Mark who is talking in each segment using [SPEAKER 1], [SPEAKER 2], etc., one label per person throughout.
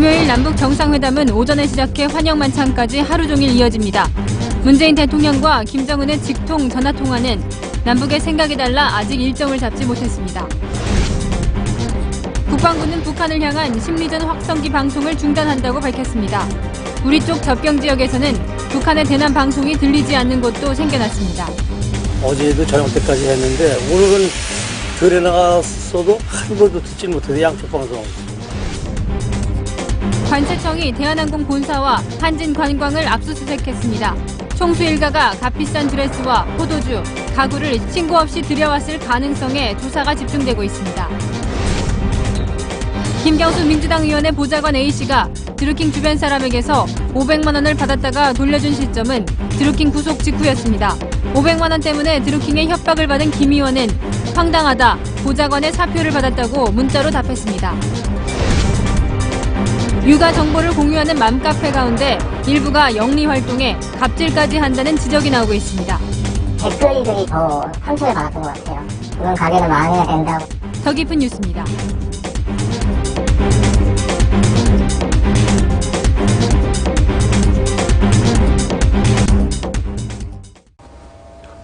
[SPEAKER 1] 금요일 남북 정상회담은 오전에 시작해 환영 만찬까지 하루 종일 이어집니다. 문재인 대통령과 김정은의 직통 전화통화는 남북의 생각이 달라 아직 일정을 잡지 못했습니다. 국방부는 북한을 향한 심리전 확성기 방송을 중단한다고 밝혔습니다. 우리 쪽 접경 지역에서는 북한의 대남 방송이 들리지 않는 곳도 생겨났습니다.
[SPEAKER 2] 어제도 저녁 때까지 했는데 오늘은 들에 나갔어도 한 번도 듣지 못해서 양쪽 방송.
[SPEAKER 1] 관세청이 대한항공 본사와 한진관광을 압수수색했습니다. 총수 일가가 값비싼 드레스와 포도주, 가구를 신고 없이 들여왔을 가능성에 조사가 집중되고 있습니다. 김경수 민주당 의원의 보좌관 A씨가 드루킹 주변 사람에게서 500만 원을 받았다가 돌려준 시점은 드루킹 구속 직후였습니다. 500만 원 때문에 드루킹의 협박을 받은 김 의원은 황당하다, 보좌관의 사표를 받았다고 문자로 답했습니다. 육아 정보를 공유하는 맘카페 가운데 일부가 영리 활동에 갑질까지 한다는 지적이 나오고 있습니다.
[SPEAKER 3] 대표이들이 더 상처를 받았던 것 같아요. 그런 가게는 망해야 된다고.
[SPEAKER 1] 더 깊은 뉴스입니다.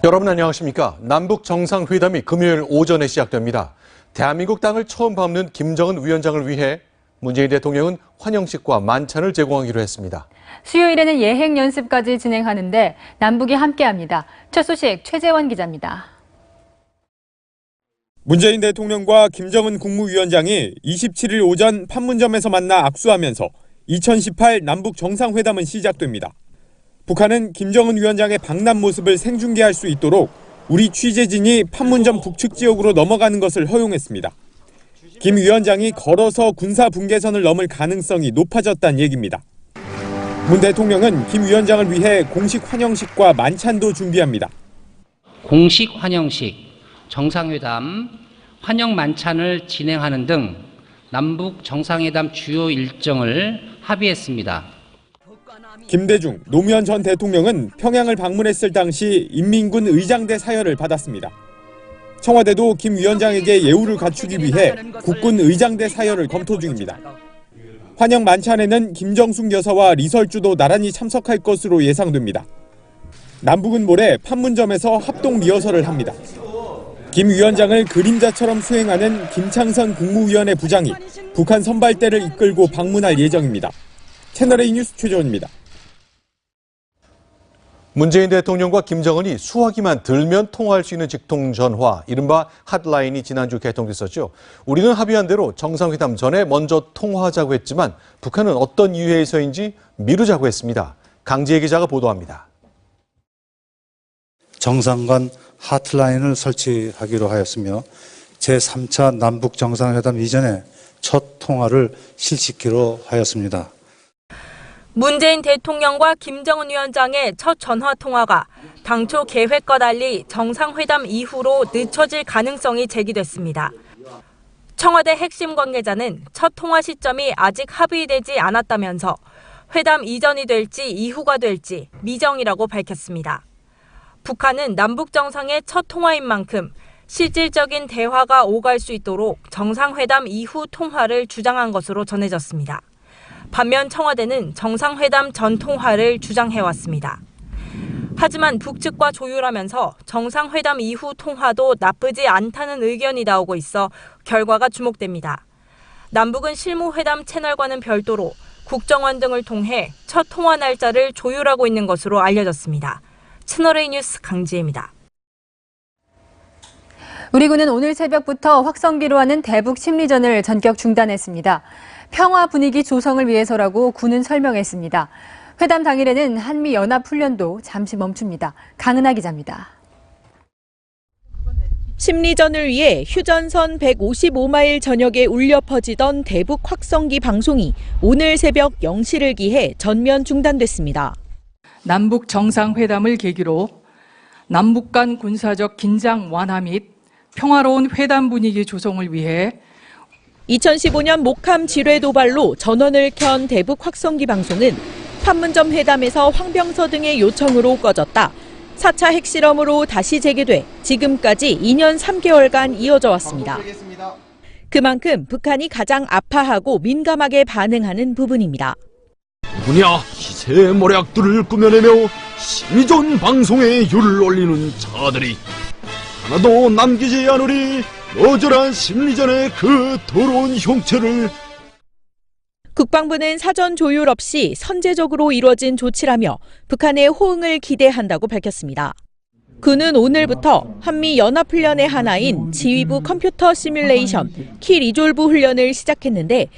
[SPEAKER 4] 여러분 안녕하십니까? 남북 정상회담이 금요일 오전에 시작됩니다. 대한민국 땅을 처음 밟는 김정은 위원장을 위해 문재인 대통령은 환영식과 만찬을 제공하기로 했습니다.
[SPEAKER 1] 수요일에는 예행 연습까지 진행하는데 남북이 함께합니다. 첫 소식 최재원 기자입니다.
[SPEAKER 5] 문재인 대통령과 김정은 국무위원장이 27일 오전 판문점에서 만나 악수하면서 2018 남북 정상회담은 시작됩니다. 북한은 김정은 위원장의 방남 모습을 생중계할 수 있도록 우리 취재진이 판문점 북측 지역으로 넘어가는 것을 허용했습니다. 김 위원장이 걸어서 군사 분계선을 넘을 가능성이 높아졌다는 얘기입니다. 문 대통령은 김 위원장을 위해 공식 환영식과 만찬도 준비합니다.
[SPEAKER 6] 공식 환영식, 정상회담, 환영 만찬을 진행하는 등 남북 정상회담 주요 일정을 합의했습니다.
[SPEAKER 5] 김대중, 노무현 전 대통령은 평양을 방문했을 당시 인민군 의장대 사열을 받았습니다. 청와대도 김 위원장에게 예우를 갖추기 위해 국군 의장대 사열을 검토 중입니다. 환영 만찬에는 김정숙 여사와 리설주도 나란히 참석할 것으로 예상됩니다. 남북은 모레 판문점에서 합동 리허설을 합니다. 김 위원장을 그림자처럼 수행하는 김창선 국무위원회 부장이 북한 선발대를 이끌고 방문할 예정입니다. 채널A 뉴스 최재원입니다.
[SPEAKER 4] 문재인 대통령과 김정은이 수화기만 들면 통화할 수 있는 직통전화, 이른바 핫라인이 지난주 개통됐었죠. 우리는 합의한 대로 정상회담 전에 먼저 통화하자고 했지만 북한은 어떤 이유에서인지 미루자고 했습니다. 강지혜 기자가 보도합니다.
[SPEAKER 7] 정상 간 핫라인을 설치하기로 하였으며 제3차 남북 정상회담 이전에 첫 통화를 실시키로 하였습니다.
[SPEAKER 8] 문재인 대통령과 김정은 위원장의 첫 전화 통화가 당초 계획과 달리 정상회담 이후로 늦춰질 가능성이 제기됐습니다. 청와대 핵심 관계자는 첫 통화 시점이 아직 합의되지 않았다면서 회담 이전이 될지 이후가 될지 미정이라고 밝혔습니다. 북한은 남북 정상의 첫 통화인 만큼 실질적인 대화가 오갈 수 있도록 정상회담 이후 통화를 주장한 것으로 전해졌습니다. 반면 청와대는 정상회담 전 통화를 주장해왔습니다. 하지만 북측과 조율하면서 정상회담 이후 통화도 나쁘지 않다는 의견이 나오고 있어 결과가 주목됩니다. 남북은 실무회담 채널과는 별도로 국정원 등을 통해 첫 통화 날짜를 조율하고 있는 것으로 알려졌습니다. 채널A 뉴스 강지혜입니다.
[SPEAKER 1] 우리 군은 오늘 새벽부터 확성기로 하는 대북 심리전을 전격 중단했습니다. 평화 분위기 조성을 위해서라고 군은 설명했습니다. 회담 당일에는 한미연합훈련도 잠시 멈춥니다. 강은하 기자입니다.
[SPEAKER 9] 심리전을 위해 휴전선 155마일 전역에 울려 퍼지던 대북 확성기 방송이 오늘 새벽 0시를 기해 전면 중단됐습니다.
[SPEAKER 10] 남북 정상회담을 계기로 남북 간 군사적 긴장 완화 및 평화로운 회담 분위기 조성을 위해
[SPEAKER 9] 2015년 목함 지뢰 도발로 전원을 켠 대북 확성기 방송은 판문점 회담에서 황병서 등의 요청으로 꺼졌다 4차 핵실험으로 다시 재개돼 지금까지 2년 3개월간 이어져 왔습니다. 그만큼 북한이 가장 아파하고 민감하게 반응하는 부분입니다.
[SPEAKER 11] 누구냐 희세의 모략들을 꾸며내며 심리전 방송에 율을 올리는 자들이 하나도 남기지 않으리 어절한 심리전의 그 더러운 형체를.
[SPEAKER 9] 국방부는 사전 조율 없이 선제적으로 이뤄진 조치라며 북한의 호응을 기대한다고 밝혔습니다. 군은 오늘부터 한미 연합훈련의 하나인 지휘부 컴퓨터 시뮬레이션 키 리졸브 훈련을 시작했는데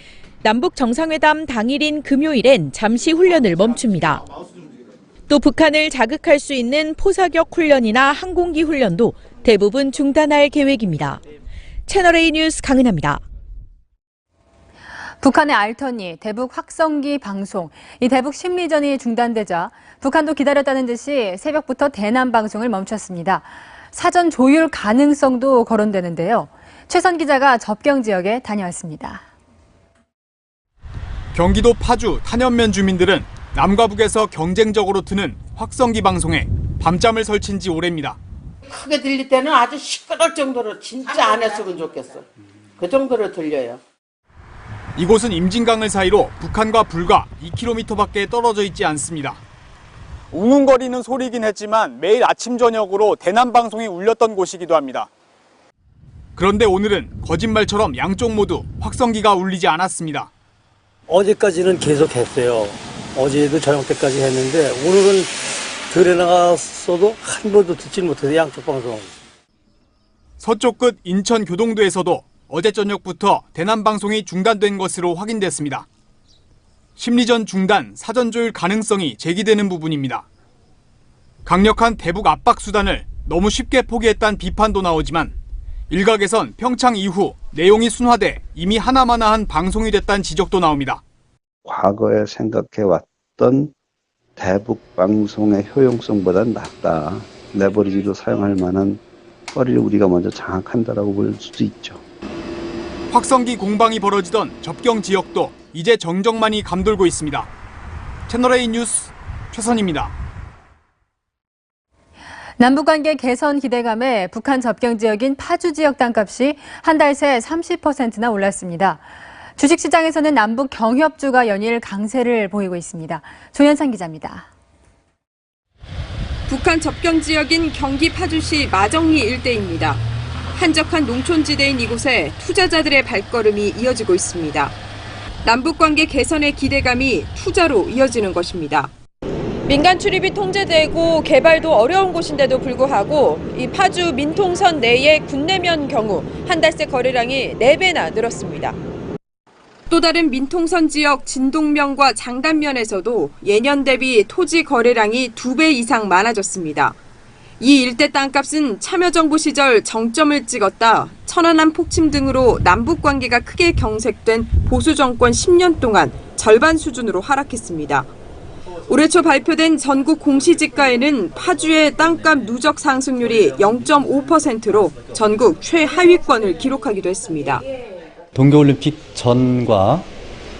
[SPEAKER 9] 남북 정상회담 당일인 금요일엔 잠시 훈련을 멈춥니다. 또 북한을 자극할 수 있는 포사격 훈련이나 항공기 훈련도 대부분 중단할 계획입니다. 채널A 뉴스 강은하입니다.
[SPEAKER 1] 북한의 알턴이 대북 확성기 방송, 이 대북 심리전이 중단되자 북한도 기다렸다는 듯이 새벽부터 대남 방송을 멈췄습니다. 사전 조율 가능성도 거론되는데요. 최선 기자가 접경 지역에 다녀왔습니다.
[SPEAKER 12] 경기도 파주 탄현면 주민들은 남과 북에서 경쟁적으로 트는 확성기 방송에 밤잠을 설친 지 오래입니다.
[SPEAKER 13] 크게 들릴 때는 아주 시끄러울 정도로 진짜 안 했으면 좋겠어. 그 정도로 들려요.
[SPEAKER 12] 이곳은 임진강을 사이로 북한과 불과 2km밖에 떨어져 있지 않습니다. 웅웅거리는 소리긴 했지만 매일 아침 저녁으로 대남 방송이 울렸던 곳이기도 합니다. 그런데 오늘은 거짓말처럼 양쪽 모두 확성기가 울리지 않았습니다.
[SPEAKER 2] 어제까지는 계속 했어요. 어제도 저녁 때까지 했는데 오늘은 들에 나갔어도 한 번도 듣지 못해서 양쪽 방송.
[SPEAKER 12] 서쪽 끝 인천 교동도에서도 어제 저녁부터 대남 방송이 중단된 것으로 확인됐습니다. 심리전 중단, 사전 조율 가능성이 제기되는 부분입니다. 강력한 대북 압박 수단을 너무 쉽게 포기했다는 비판도 나오지만 일각에선 평창 이후 내용이 순화돼 이미 하나마나한 방송이 됐다는 지적도 나옵니다.
[SPEAKER 14] 과거에 생각해왔던 대북 방송의 효용성보다는 낫다. 레버리지로 사용할 만한 거리를 우리가 먼저 장악한다라고 볼 수도 있죠.
[SPEAKER 12] 확성기 공방이 벌어지던 접경 지역도 이제 정적만이 감돌고 있습니다. 채널A 뉴스 최선입니다.
[SPEAKER 1] 남북관계 개선 기대감에 북한 접경 지역인 파주 지역 땅값이 한 달 새 30%나 올랐습니다. 주식시장에서는 남북 경협주가 연일 강세를 보이고 있습니다. 조현상 기자입니다.
[SPEAKER 15] 북한 접경 지역인 경기 파주시 마정리 일대입니다. 한적한 농촌지대인 이곳에 투자자들의 발걸음이 이어지고 있습니다. 남북관계 개선의 기대감이 투자로 이어지는 것입니다. 민간 출입이 통제되고 개발도 어려운 곳인데도 불구하고 이 파주 민통선 내의 군내면 경우 한 달 새 거래량이 4배나 늘었습니다. 또 다른 민통선 지역 진동면과 장단면에서도 예년 대비 토지 거래량이 2배 이상 많아졌습니다. 이 일대 땅값은 참여정부 시절 정점을 찍었다 천안함 폭침 등으로 남북관계가 크게 경색된 보수정권 10년 동안 절반 수준으로 하락했습니다. 올해 초 발표된 전국 공시지가에는 파주의 땅값 누적 상승률이 0.5%로 전국 최하위권을 기록하기도 했습니다.
[SPEAKER 16] 동계올림픽 전과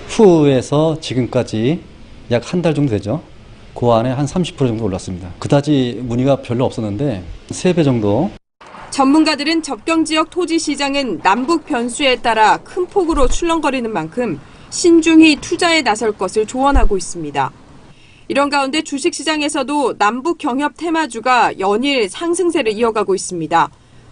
[SPEAKER 16] 후에서 지금까지 약 한 달 정도 되죠. 그 안에 한 30% 정도 올랐습니다. 그다지 문의가 별로 없었는데 3배 정도.
[SPEAKER 15] 전문가들은 접경 지역 토지 시장은 남북 변수에 따라 큰 폭으로 출렁거리는 만큼 신중히 투자에 나설 것을 조언하고 있습니다. 이런 가운데 주식시장에서도 남북 경협 테마주가 연일 상승세를 이어가고 있습니다.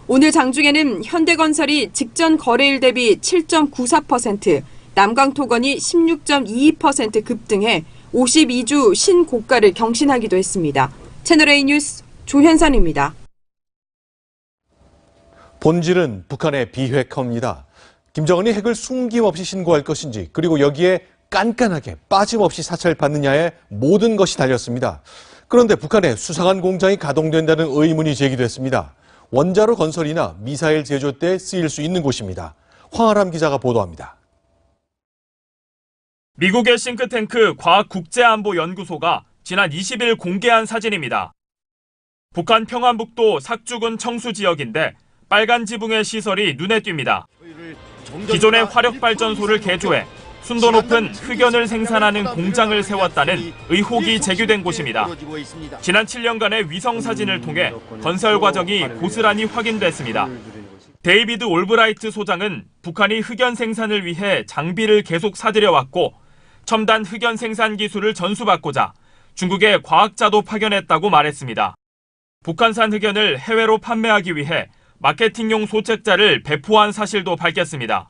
[SPEAKER 15] 오늘 장중에는 현대건설이 직전 거래일 대비 7.94%, 남광토건이 16.22% 급등해 52주 신고가를 경신하기도 했습니다. 채널A 뉴스 조현선입니다.
[SPEAKER 4] 본질은 북한의 비핵화입니다. 김정은이 핵을 숨김없이 신고할 것인지 그리고 여기에 깐깐하게 빠짐없이 사찰받느냐에 모든 것이 달렸습니다. 그런데 북한의 수상한 공장이 가동된다는 의문이 제기됐습니다. 원자로 건설이나 미사일 제조 때 쓰일 수 있는 곳입니다. 황아람 기자가 보도합니다.
[SPEAKER 17] 미국의 싱크탱크 과학국제안보연구소가 지난 20일 공개한 사진입니다. 북한 평안북도 삭주군 청수 지역인데 빨간 지붕의 시설이 눈에 띕니다. 기존의 화력발전소를 개조해 순도 높은 흑연을 생산하는 공장을 세웠다는 의혹이 제기된 곳입니다. 지난 7년간의 위성 사진을 통해 건설 과정이 고스란히 확인됐습니다. 데이비드 올브라이트 소장은 북한이 흑연 생산을 위해 장비를 계속 사들여왔고 첨단 흑연 생산 기술을 전수받고자 중국에 과학자도 파견했다고 말했습니다. 북한산 흑연을 해외로 판매하기 위해 마케팅용 소책자를 배포한 사실도 밝혔습니다.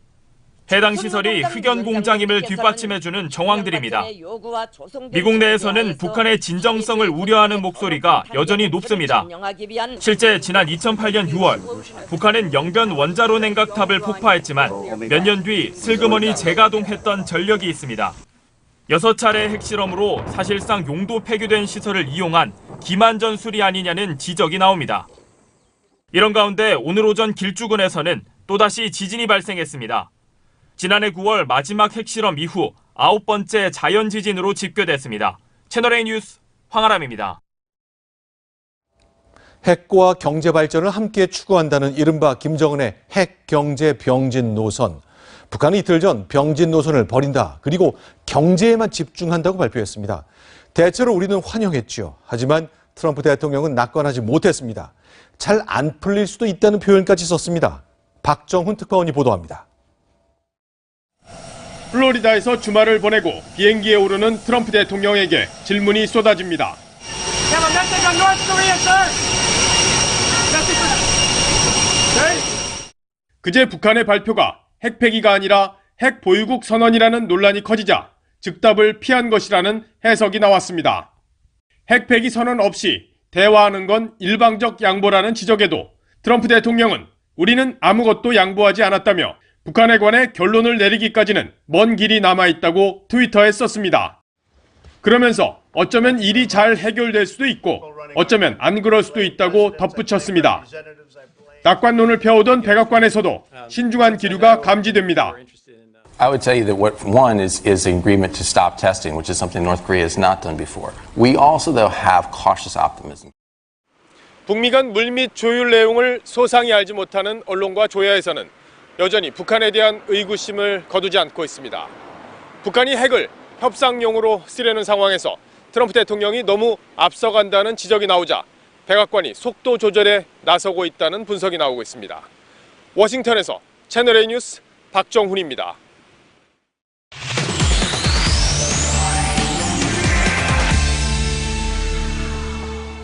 [SPEAKER 17] 해당 시설이 흑연 공장임을 뒷받침해주는 정황들입니다. 미국 내에서는 북한의 진정성을 우려하는 목소리가 여전히 높습니다. 실제 지난 2008년 6월 북한은 영변 원자로 냉각탑을 폭파했지만 몇 년 뒤 슬그머니 재가동했던 전력이 있습니다. 6차례 핵실험으로 사실상 용도 폐기된 시설을 이용한 기만전술이 아니냐는 지적이 나옵니다. 이런 가운데 오늘 오전 길주군에서는 또다시 지진이 발생했습니다. 지난해 9월 마지막 핵실험 이후 9번째 자연지진으로 집계됐습니다. 채널A 뉴스 황아람입니다.
[SPEAKER 4] 핵과 경제 발전을 함께 추구한다는 이른바 김정은의 핵경제 병진 노선. 북한이 이틀 전 병진 노선을 버린다. 그리고 경제에만 집중한다고 발표했습니다. 대체로 우리는 환영했죠. 하지만 트럼프 대통령은 낙관하지 못했습니다. 잘 안 풀릴 수도 있다는 표현까지 썼습니다. 박정훈 특파원이 보도합니다.
[SPEAKER 5] 플로리다에서 주말을 보내고 비행기에 오르는 트럼프 대통령에게 질문이 쏟아집니다. 그제 북한의 발표가 핵폐기가 아니라 핵 보유국 선언이라는 논란이 커지자 즉답을 피한 것이라는 해석이 나왔습니다. 핵폐기 선언 없이 대화하는 건 일방적 양보라는 지적에도 트럼프 대통령은 우리는 아무것도 양보하지 않았다며 북한에 관해 결론을 내리기까지는 먼 길이 남아있다고 트위터에 썼습니다. 그러면서 어쩌면 일이 잘 해결될 수도 있고 어쩌면 안 그럴 수도 있다고 덧붙였습니다. 낙관론을 펴오던 백악관에서도 신중한 기류가 감지됩니다.
[SPEAKER 18] I would tell you that one is an agreement to stop testing, which is something North Korea has not done before. We also, though, have cautious optimism.
[SPEAKER 5] 북미 간 물밑 조율 내용을 소상히 알지 못하는 언론과 조야에서는 여전히 북한에 대한 의구심을 거두지 않고 있습니다. 북한이 핵을 협상용으로 쓰려는 상황에서 트럼프 대통령이 너무 앞서간다는 지적이 나오자 백악관이 속도 조절에 나서고 있다는 분석이 나오고 있습니다. 워싱턴에서 채널A 뉴스 박정훈입니다.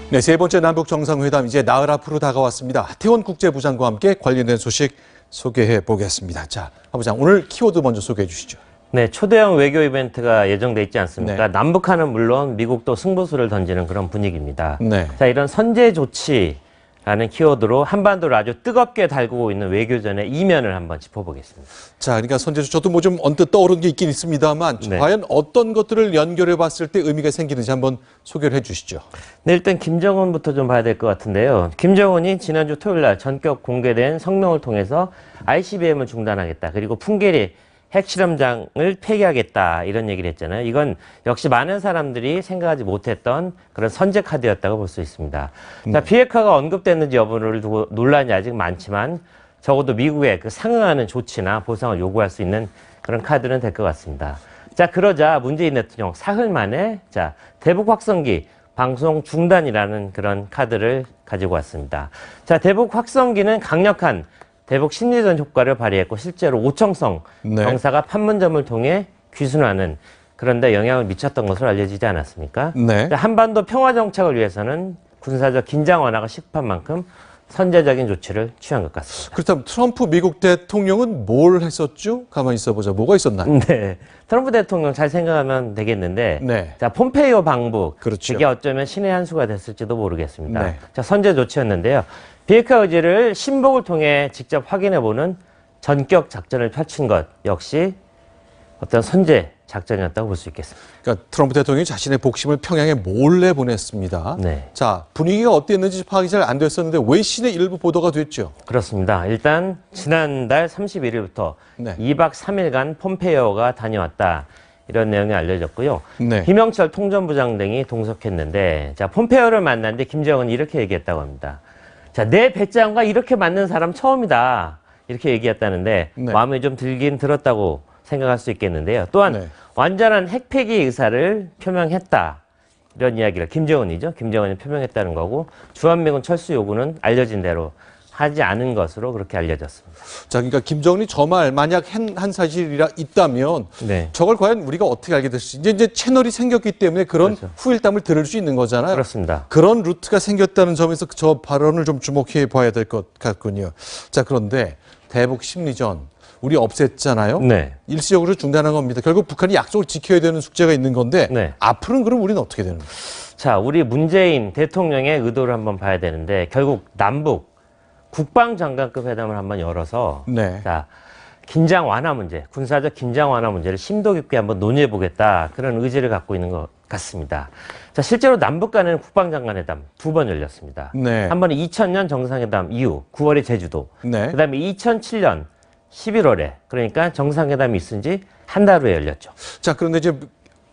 [SPEAKER 4] 네, 세 번째 남북 정상회담 이제 나흘 앞으로 다가왔습니다. 하태원 국제부장과 함께 관련된 소식 소개해 보겠습니다. 자, 하 부장 오늘 키워드 먼저 소개해 주시죠.
[SPEAKER 19] 네, 초대형 외교 이벤트가 예정돼 있지 않습니까?
[SPEAKER 4] 네.
[SPEAKER 19] 남북한은 물론 미국도 승부수를 던지는 그런 분위기입니다.
[SPEAKER 4] 네.
[SPEAKER 19] 자, 이런 선제 조치라는 키워드로 한반도를 아주 뜨겁게 달구고 있는 외교전의 이면을 한번 짚어보겠습니다.
[SPEAKER 4] 자, 그러니까 선제조 저도 뭐 좀 언뜻 떠오르는 게 있긴 있습니다만
[SPEAKER 19] 네.
[SPEAKER 4] 과연 어떤 것들을 연결해 봤을 때 의미가 생기는지 한번 소개를 해 주시죠.
[SPEAKER 19] 네, 일단 김정은부터 좀 봐야 될 것 같은데요. 김정은이 지난주 토요일 날 전격 공개된 성명을 통해서 ICBM을 중단하겠다. 그리고 풍계리 핵실험장을 폐기하겠다. 이런 얘기를 했잖아요. 이건 역시 많은 사람들이 생각하지 못했던 그런 선제 카드였다고 볼 수 있습니다. 자, 비핵화가 언급됐는지 여부를 두고 논란이 아직 많지만 적어도 미국의 그 상응하는 조치나 보상을 요구할 수 있는 그런 카드는 될 것 같습니다. 자, 그러자 문재인 대통령 사흘 만에 자, 대북 확성기 방송 중단이라는 그런 카드를 가지고 왔습니다. 자, 대북 확성기는 강력한 대북 심리전 효과를 발휘했고 실제로 오청성 병사가 판문점을 통해 귀순하는 그런 데 영향을 미쳤던 것으로 알려지지 않았습니까?
[SPEAKER 4] 네.
[SPEAKER 19] 한반도 평화 정착을 위해서는 군사적 긴장 완화가 시급한 만큼 선제적인 조치를 취한 것 같습니다.
[SPEAKER 4] 그렇다면 트럼프 미국 대통령은 뭘 했었죠? 가만히 있어보자. 뭐가 있었나요?
[SPEAKER 19] 네, 트럼프 대통령 잘 생각하면 되겠는데
[SPEAKER 4] 네.
[SPEAKER 19] 자, 폼페이오 방북.
[SPEAKER 4] 그렇죠.
[SPEAKER 19] 이게 어쩌면 신의 한 수가 됐을지도 모르겠습니다.
[SPEAKER 4] 네.
[SPEAKER 19] 자, 선제 조치였는데요. 비핵화 의지를 신복을 통해 직접 확인해보는 전격 작전을 펼친 것 역시 어떤 선제 작전이었다고 볼 수 있겠습니다.
[SPEAKER 4] 그러니까 트럼프 대통령이 자신의 복심을 평양에 몰래 보냈습니다.
[SPEAKER 19] 네.
[SPEAKER 4] 자, 분위기가 어땠는지 파악이 잘 안 됐었는데 외신의 일부 보도가 됐죠.
[SPEAKER 19] 그렇습니다. 일단 지난달 31일부터
[SPEAKER 4] 네.
[SPEAKER 19] 2박 3일간 폼페이오가 다녀왔다. 이런 내용이 알려졌고요.
[SPEAKER 4] 네.
[SPEAKER 19] 김영철 통전부장 등이 동석했는데 자, 폼페이오를 만났는데 김정은이 이렇게 얘기했다고 합니다. 자, 내 배짱과 이렇게 맞는 사람 처음이다. 이렇게 얘기했다는데
[SPEAKER 4] 네.
[SPEAKER 19] 마음에 좀 들긴 들었다고 생각할 수 있겠는데요. 또한
[SPEAKER 4] 네.
[SPEAKER 19] 완전한 핵폐기 의사를 표명했다. 이런 이야기를 김정은이 표명했다는 거고 주한미군 철수 요구는 알려진 대로 하지 않은 것으로 그렇게 알려졌습니다.
[SPEAKER 4] 자, 그러니까 김정은이 저 말 만약 한 사실이라 있다면
[SPEAKER 19] 네.
[SPEAKER 4] 저걸 과연 우리가 어떻게 알게 될지 이제 채널이 생겼기 때문에 그런
[SPEAKER 19] 그렇죠.
[SPEAKER 4] 후일담을 들을 수 있는 거잖아요.
[SPEAKER 19] 그렇습니다.
[SPEAKER 4] 그런 루트가 생겼다는 점에서 저 발언을 좀 주목해 봐야 될 것 같군요. 자, 그런데 대북 심리전 우리 없앴잖아요.
[SPEAKER 19] 네.
[SPEAKER 4] 일시적으로 중단한 겁니다. 결국 북한이 약속을 지켜야 되는 숙제가 있는 건데
[SPEAKER 19] 네.
[SPEAKER 4] 앞으로는 그럼 우리는 어떻게 되는 거예요?
[SPEAKER 19] 자, 우리 문재인 대통령의 의도를 한번 봐야 되는데 결국 남북 국방장관급 회담을 한번 열어서
[SPEAKER 4] 네.
[SPEAKER 19] 자, 긴장 완화 문제, 군사적 긴장 완화 문제를 심도 깊게 한번 논의해 보겠다. 그런 의지를 갖고 있는 것 같습니다. 자, 실제로 남북 간에는 국방장관 회담 2번 열렸습니다.
[SPEAKER 4] 네.
[SPEAKER 19] 한 번은 2000년 정상회담 이후 9월에 제주도.
[SPEAKER 4] 네.
[SPEAKER 19] 그다음에 2007년 11월에 그러니까 정상회담이 있은 지 한 달 후에 열렸죠.
[SPEAKER 4] 자, 그런데 이제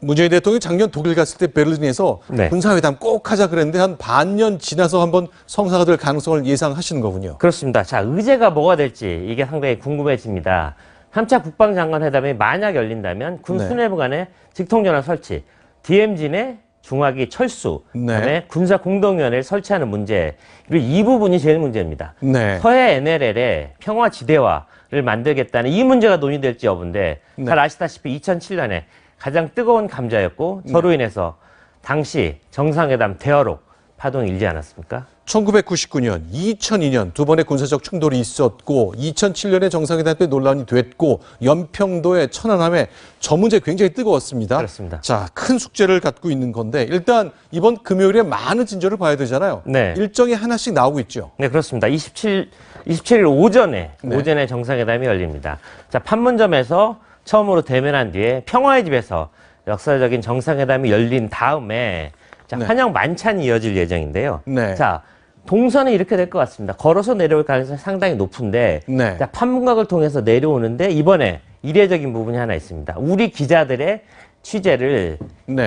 [SPEAKER 4] 문재인 대통령이 작년 독일 갔을 때 베를린에서
[SPEAKER 19] 네.
[SPEAKER 4] 군사회담 꼭 하자 그랬는데 한 반년 지나서 한번 성사가 될 가능성을 예상하시는 거군요.
[SPEAKER 19] 그렇습니다. 자, 의제가 뭐가 될지 이게 상당히 궁금해집니다. 3차 국방장관 회담이 만약 열린다면 군
[SPEAKER 4] 네.
[SPEAKER 19] 수뇌부 간의 직통전화 설치, DMZ 내 중화기 철수, 그다음에 군사 공동위원회를 설치하는 문제, 그리고 이 부분이 제일 문제입니다.
[SPEAKER 4] 네.
[SPEAKER 19] 서해 NLL의 평화 지대화를 만들겠다는 이 문제가 논의될지 여부인데 잘 아시다시피 2007년에 가장 뜨거운 감자였고 저로 인해서 당시 정상회담 대화록 파동이 일지 않았습니까?
[SPEAKER 4] 1999년, 2002년 두 번의 군사적 충돌이 있었고 2007년에 정상회담 때 논란이 됐고 연평도의 천안함에 저 문제 굉장히 뜨거웠습니다.
[SPEAKER 19] 그렇습니다.
[SPEAKER 4] 자, 큰 숙제를 갖고 있는 건데 일단 이번 금요일에 많은 진전을 봐야 되잖아요.
[SPEAKER 19] 네.
[SPEAKER 4] 일정이 하나씩 나오고 있죠.
[SPEAKER 19] 네, 그렇습니다. 27일 오전에 정상회담이 열립니다. 자, 판문점에서 처음으로 대면한 뒤에 평화의 집에서 역사적인 정상회담이 열린 다음에 자, 환영 만찬이 이어질 예정인데요.
[SPEAKER 4] 네.
[SPEAKER 19] 자, 동선이 이렇게 될 것 같습니다. 걸어서 내려올 가능성이 상당히 높은데
[SPEAKER 4] 네.
[SPEAKER 19] 자, 판문각을 통해서 내려오는데 이번에 이례적인 부분이 하나 있습니다. 우리 기자들의 취재를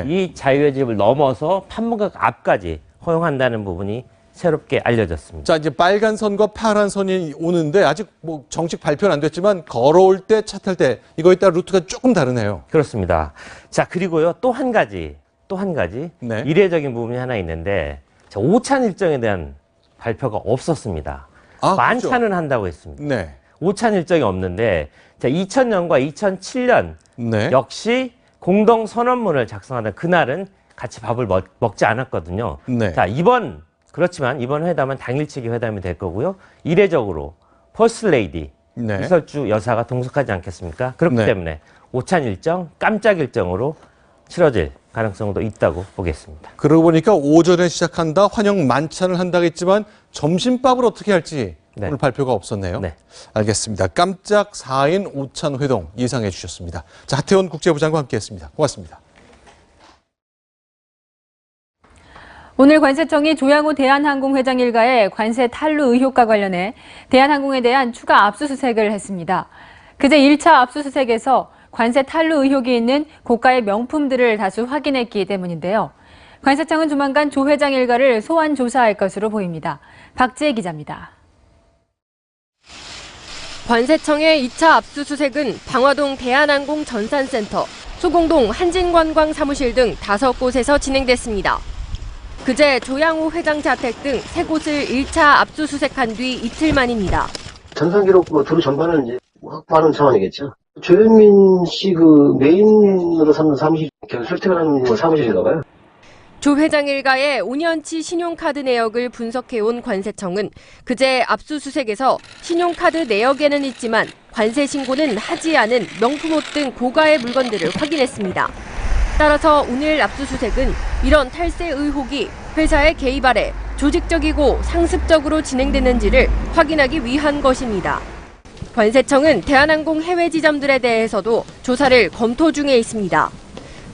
[SPEAKER 19] 이 자유의 집을 넘어서 판문각 앞까지 허용한다는 부분이 새롭게 알려졌습니다.
[SPEAKER 4] 자, 이제 빨간 선과 파란 선이 오는데 아직 뭐 정식 발표는 안 됐지만 걸어올 때, 차 탈 때 이거에 따라 루트가 조금 다르네요.
[SPEAKER 19] 그렇습니다. 자, 그리고요 또 한 가지
[SPEAKER 4] 네.
[SPEAKER 19] 이례적인 부분이 하나 있는데 자, 오찬 일정에 대한 발표가 없었습니다. 만찬은
[SPEAKER 4] 그렇죠.
[SPEAKER 19] 한다고 했습니다.
[SPEAKER 4] 네.
[SPEAKER 19] 오찬 일정이 없는데 자, 2000년과 2007년 역시 공동 선언문을 작성하던 그날은 같이 밥을 먹지 않았거든요.
[SPEAKER 4] 네.
[SPEAKER 19] 자, 그렇지만 이번 회담은 당일치기 회담이 될 거고요. 이례적으로 퍼스트 레이디 이설주 여사가 동석하지 않겠습니까? 그렇기 때문에 오찬 일정, 깜짝 일정으로 치러질 가능성도 있다고 보겠습니다.
[SPEAKER 4] 그러고 보니까 오전에 시작한다, 환영 만찬을 한다고 했지만 점심밥을 어떻게 할지 오늘 발표가 없었네요.
[SPEAKER 19] 네.
[SPEAKER 4] 알겠습니다. 깜짝 4인 오찬 회동 예상해 주셨습니다. 자, 하태원 국제부장과 함께했습니다. 고맙습니다.
[SPEAKER 1] 오늘 관세청이 조양호 대한항공 회장 일가의 관세 탈루 의혹과 관련해 대한항공에 대한 추가 압수수색을 했습니다. 그제 1차 압수수색에서 관세 탈루 의혹이 있는 고가의 명품들을 다수 확인했기 때문인데요. 관세청은 조만간 조 회장 일가를 소환 조사할 것으로 보입니다. 박지혜 기자입니다.
[SPEAKER 20] 관세청의 2차 압수수색은 방화동 대한항공 전산센터, 소공동 한진관광 사무실 등 5곳에서 진행됐습니다. 그제 조양호 회장 자택 등 3곳을 1차 압수수색한 뒤 이틀 만입니다.
[SPEAKER 21] 전산 기록 두루 전반을 이제 확보하는 차원이겠죠. 조현민 씨 메인으로 삼는 사무실, 출퇴근하는 사무실인가 봐요.
[SPEAKER 20] 조 회장 일가의 5년치 신용카드 내역을 분석해온 관세청은 그제 압수수색에서 신용카드 내역에는 있지만 관세 신고는 하지 않은 명품옷 등 고가의 물건들을 확인했습니다. 따라서 오늘 압수수색은 이런 탈세 의혹이 회사의 개입 아래 조직적이고 상습적으로 진행됐는지를 확인하기 위한 것입니다. 관세청은 대한항공 해외 지점들에 대해서도 조사를 검토 중에 있습니다.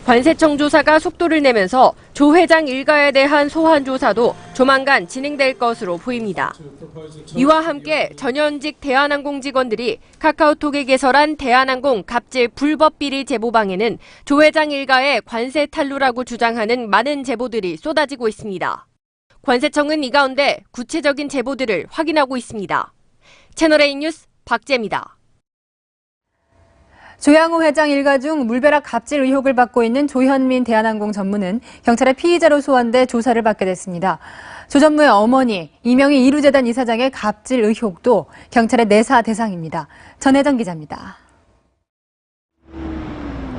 [SPEAKER 20] 관세청 조사가 속도를 내면서 조 회장 일가에 대한 소환 조사도 조만간 진행될 것으로 보입니다. 이와 함께 전현직 대한항공 직원들이 카카오톡에 개설한 대한항공 갑질 불법 비리 제보방에는 조 회장 일가의 관세 탈루라고 주장하는 많은 제보들이 쏟아지고 있습니다. 관세청은 이 가운데 구체적인 제보들을 확인하고 있습니다. 채널A 뉴스 박재입니다.
[SPEAKER 1] 조양호 회장 일가 중 물벼락 갑질 의혹을 받고 있는 조현민 대한항공 전무는 경찰에 피의자로 소환돼 조사를 받게 됐습니다. 조 전무의 어머니, 이명희 이루재단 이사장의 갑질 의혹도 경찰의 내사 대상입니다. 전혜정 기자입니다.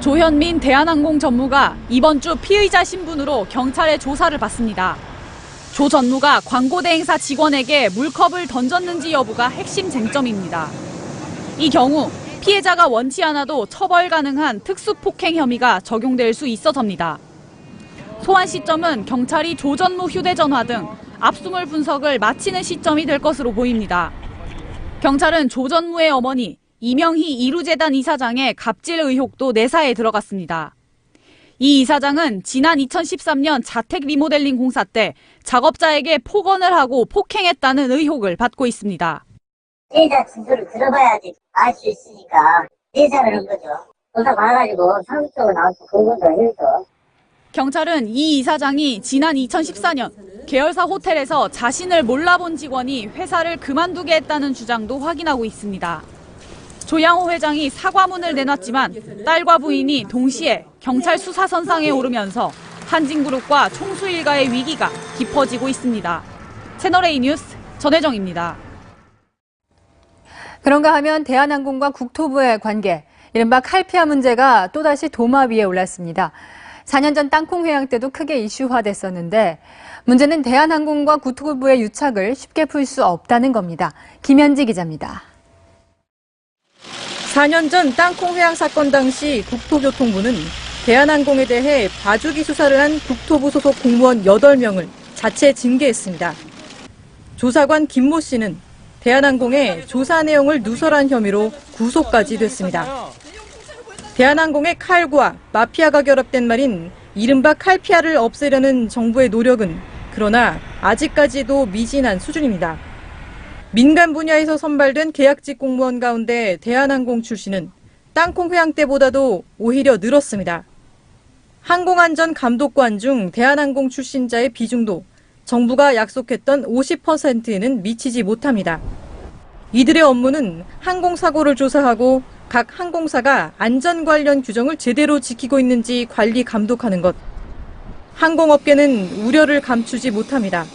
[SPEAKER 9] 조현민 대한항공 전무가 이번 주 피의자 신분으로 경찰의 조사를 받습니다. 조 전무가 광고 대행사 직원에게 물컵을 던졌는지 여부가 핵심 쟁점입니다. 이 경우 피해자가 원치 않아도 처벌 가능한 특수폭행 혐의가 적용될 수 있어서입니다. 소환 시점은 경찰이 조 전무 휴대전화 등 압수물 분석을 마치는 시점이 될 것으로 보입니다. 경찰은 조 전무의 어머니 이명희 이루재단 이사장의 갑질 의혹도 내사에 들어갔습니다. 이 이사장은 지난 2013년 자택 리모델링 공사 때 작업자에게 폭언을 하고 폭행했다는 의혹을 받고 있습니다.
[SPEAKER 3] 피해자 진술을 들어봐야지 알 수 있으니까 내사를 한 거죠. 조사 받아가지고 상습적으로 나와서 보고도 해서.
[SPEAKER 9] 경찰은 이 이사장이 지난 2014년 계열사 호텔에서 자신을 몰라본 직원이 회사를 그만두게 했다는 주장도 확인하고 있습니다. 조양호 회장이 사과문을 내놨지만 딸과 부인이 동시에 경찰 수사선상에 오르면서 한진그룹과 총수 일가의 위기가 깊어지고 있습니다. 채널A 뉴스 전혜정입니다.
[SPEAKER 1] 그런가 하면 대한항공과 국토부의 관계, 이른바 칼피아 문제가 또다시 도마 위에 올랐습니다. 4년 전 땅콩 회항 때도 크게 이슈화됐었는데 문제는 대한항공과 국토부의 유착을 쉽게 풀 수 없다는 겁니다. 김현지 기자입니다.
[SPEAKER 22] 4년 전 땅콩 회항 사건 당시 국토교통부는 대한항공에 대해 봐주기 수사를 한 국토부 소속 공무원 8명을 자체 징계했습니다. 조사관 김모 씨는 대한항공의 조사 내용을 누설한 혐의로 구속까지 됐습니다. 대한항공의 칼과 마피아가 결합된 말인 이른바 칼피아를 없애려는 정부의 노력은 그러나 아직까지도 미진한 수준입니다. 민간 분야에서 선발된 계약직 공무원 가운데 대한항공 출신은 땅콩 회항 때보다도 오히려 늘었습니다. 항공안전감독관 중 대한항공 출신자의 비중도 정부가 약속했던 50%에는 미치지 못합니다. 이들의 업무는 항공사고를 조사하고 각 항공사가 안전 관련 규정을 제대로 지키고 있는지 관리 감독하는 것. 항공업계는 우려를 감추지 못합니다.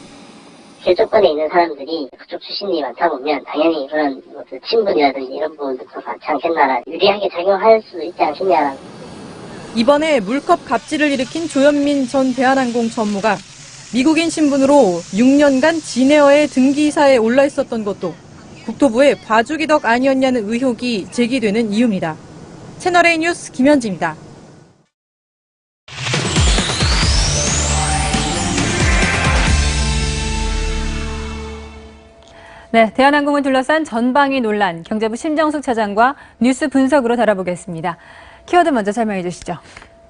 [SPEAKER 3] 결정권에 있는 사람들이 그쪽 출신이 많다 보면 당연히 그런 친분이라든지 이런 부분도 더 많지 않겠나, 유리하게 작용할 수 있지 않겠냐.
[SPEAKER 22] 이번에 물컵 갑질을 일으킨 조현민 전 대한항공 전무가 미국인 신분으로 6년간 진에어의 등기사에 올라 있었던 것도 국토부의 봐주기 덕 아니었냐는 의혹이 제기되는 이유입니다. 채널A 뉴스 김현지입니다.
[SPEAKER 1] 네, 대한항공을 둘러싼 전방위 논란, 경제부 심정숙 차장과 뉴스 분석으로 다뤄보겠습니다. 키워드 먼저 설명해 주시죠.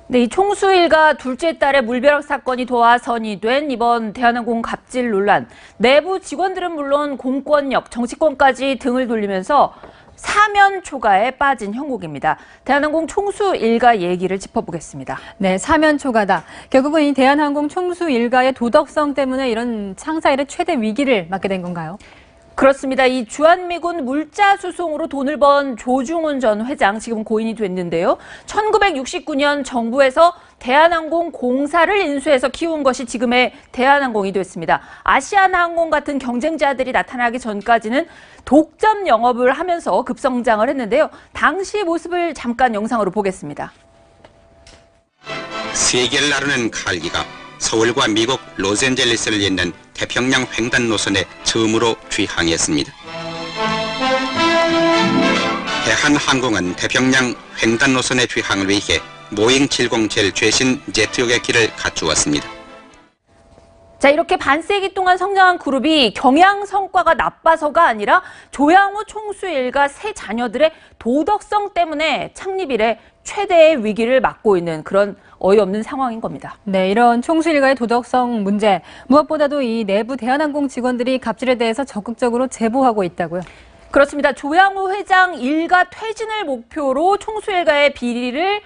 [SPEAKER 23] 네, 이 총수 일가 둘째 딸의 물벼락 사건이 도화선이 된 이번 대한항공 갑질 논란. 내부 직원들은 물론 공권력, 정치권까지 등을 돌리면서 사면 초가에 빠진 형국입니다. 대한항공 총수 일가 얘기를 짚어보겠습니다.
[SPEAKER 1] 네, 사면 초가다. 결국은 이 대한항공 총수 일가의 도덕성 때문에 이런 창사일의 최대 위기를 맞게 된 건가요?
[SPEAKER 23] 그렇습니다. 이 주한미군 물자 수송으로 돈을 번 조중훈 전 회장, 지금 고인이 됐는데요. 1969년 정부에서 대한항공 공사를 인수해서 키운 것이 지금의 대한항공이 됐습니다. 아시아나항공 같은 경쟁자들이 나타나기 전까지는 독점 영업을 하면서 급성장을 했는데요. 당시 모습을 잠깐 영상으로 보겠습니다.
[SPEAKER 24] 세계를 나르는 칼기가 서울과 미국 로스앤젤레스를 잇는 태평양 횡단 노선에 처음으로 귀항했습니다. 대한항공은 태평양 횡단 노선의 귀항을 위해 모잉 707 최신 제트역의 길을 갖추었습니다.
[SPEAKER 23] 자, 이렇게 반세기 동안 성장한 그룹이 경영 성과가 나빠서가 아니라 조양호 총수 일가 세 자녀들의 도덕성 때문에 창립 이래 최대의 위기를 맞고 있는 그런 어이없는 상황인 겁니다.
[SPEAKER 1] 네, 이런 총수 일가의 도덕성 문제, 무엇보다도 이 내부 대한항공 직원들이 갑질에 대해서 적극적으로 제보하고 있다고요?
[SPEAKER 23] 그렇습니다. 조양호 회장 일가 퇴진을 목표로 총수 일가의 비리를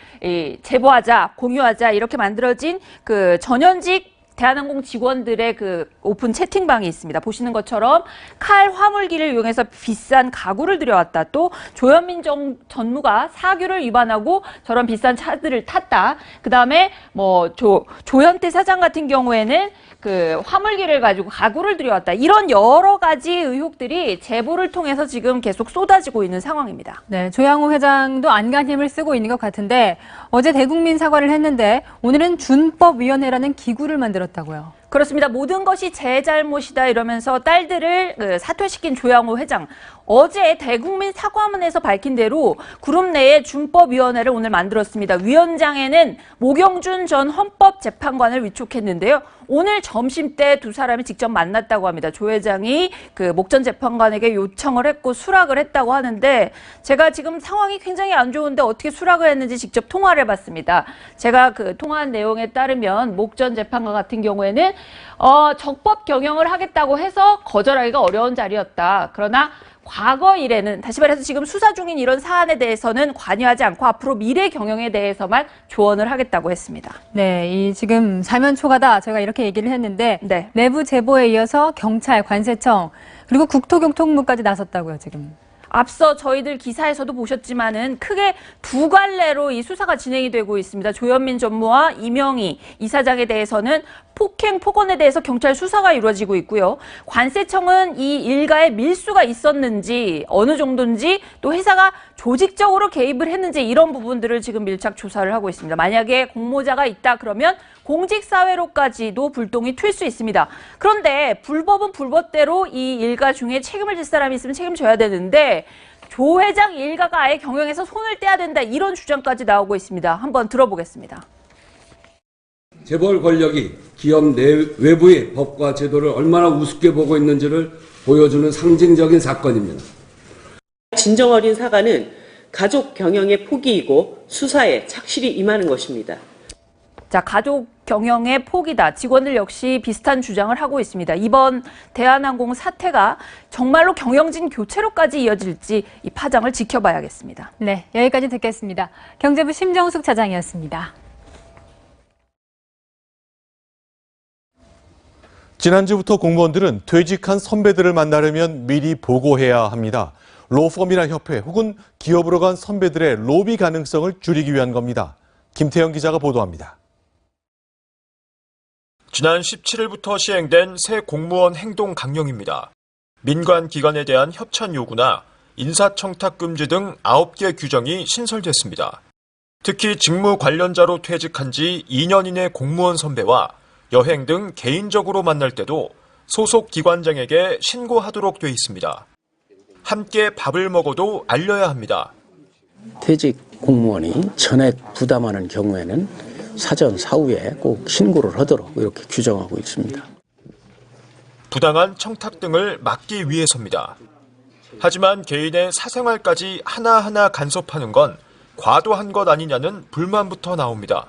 [SPEAKER 23] 제보하자, 공유하자 이렇게 만들어진 그 전현직 대한항공 직원들의 그 오픈 채팅방이 있습니다. 보시는 것처럼 칼 화물기를 이용해서 비싼 가구를 들여왔다. 또 조현민 전무가 사규를 위반하고 저런 비싼 차들을 탔다. 그다음에 뭐 조현태 사장 같은 경우에는 그 화물기를 가지고 가구를 들여왔다. 이런 여러 가지 의혹들이 제보를 통해서 지금 계속 쏟아지고 있는 상황입니다.
[SPEAKER 1] 네, 조양호 회장도 안간 힘을 쓰고 있는 것 같은데 어제 대국민 사과를 했는데 오늘은 준법위원회라는 기구를 만들었다고요.
[SPEAKER 23] 그렇습니다. 모든 것이 제 잘못이다 이러면서 딸들을 사퇴시킨 조양호 회장. 어제 대국민 사과문에서 밝힌 대로 그룹 내에 준법위원회를 오늘 만들었습니다. 위원장에는 모경준 전 헌법재판관을 위촉했는데요. 오늘 점심때 두 사람이 직접 만났다고 합니다. 조 회장이 그 목 전 재판관에게 요청을 했고 수락을 했다고 하는데 제가 지금 상황이 굉장히 안 좋은데 어떻게 수락을 했는지 직접 통화를 해봤습니다. 제가 그 통화한 내용에 따르면 목 전 재판관 같은 경우에는 적법 경영을 하겠다고 해서 거절하기가 어려운 자리였다. 그러나 과거 일에는 다시 말해서 지금 수사 중인 이런 사안에 대해서는 관여하지 않고 앞으로 미래 경영에 대해서만 조언을 하겠다고 했습니다.
[SPEAKER 1] 네, 이 지금 사면초가다 제가 이렇게 얘기를 했는데
[SPEAKER 23] 네.
[SPEAKER 1] 내부 제보에 이어서 경찰, 관세청 그리고 국토교통부까지 나섰다고요 지금.
[SPEAKER 23] 앞서 저희들 기사에서도 보셨지만은 크게 두 갈래로 이 수사가 진행이 되고 있습니다. 조현민 전무와 이명희 이사장에 대해서는 폭행, 폭언에 대해서 경찰 수사가 이루어지고 있고요. 관세청은 이 일가에 밀수가 있었는지 어느 정도인지 또 회사가 조직적으로 개입을 했는지 이런 부분들을 지금 밀착 조사를 하고 있습니다. 만약에 공모자가 있다 그러면 공직사회로까지도 불똥이 튈 수 있습니다. 그런데 불법은 불법대로 이 일가 중에 책임을 질 사람이 있으면 책임져야 되는데 조 회장 일가가 아예 경영에서 손을 떼야 된다 이런 주장까지 나오고 있습니다. 한번 들어보겠습니다.
[SPEAKER 6] 재벌 권력이 기업 외부의 법과 제도를 얼마나 우습게 보고 있는지를 보여주는 상징적인 사건입니다.
[SPEAKER 7] 진정 어린 사과는 가족 경영의 포기이고 수사에 착실히 임하는 것입니다.
[SPEAKER 23] 자, 가족 경영의 포기다. 직원들 역시 비슷한 주장을 하고 있습니다. 이번 대한항공 사태가 정말로 경영진 교체로까지 이어질지 이 파장을 지켜봐야겠습니다.
[SPEAKER 1] 네, 여기까지 듣겠습니다. 경제부 심정숙 차장이었습니다.
[SPEAKER 4] 지난주부터 공무원들은 퇴직한 선배들을 만나려면 미리 보고해야 합니다. 로펌이나 협회 혹은 기업으로 간 선배들의 로비 가능성을 줄이기 위한 겁니다. 김태영 기자가 보도합니다.
[SPEAKER 17] 지난 17일부터 시행된 새 공무원 행동 강령입니다. 민관 기관에 대한 협찬 요구나 인사청탁 금지 등 9개 규정이 신설됐습니다. 특히 직무 관련자로 퇴직한 지 2년 이내 공무원 선배와 여행 등 개인적으로 만날 때도 소속 기관장에게 신고하도록 돼 있습니다. 함께 밥을 먹어도 알려야 합니다.
[SPEAKER 8] 퇴직 공무원이 전액 부담하는 경우에는 사전 사후에 꼭 신고를 하도록 이렇게 규정하고 있습니다.
[SPEAKER 17] 부당한 청탁 등을 막기 위해서입니다. 하지만 개인의 사생활까지 하나하나 간섭하는 건 과도한 것 아니냐는 불만부터 나옵니다.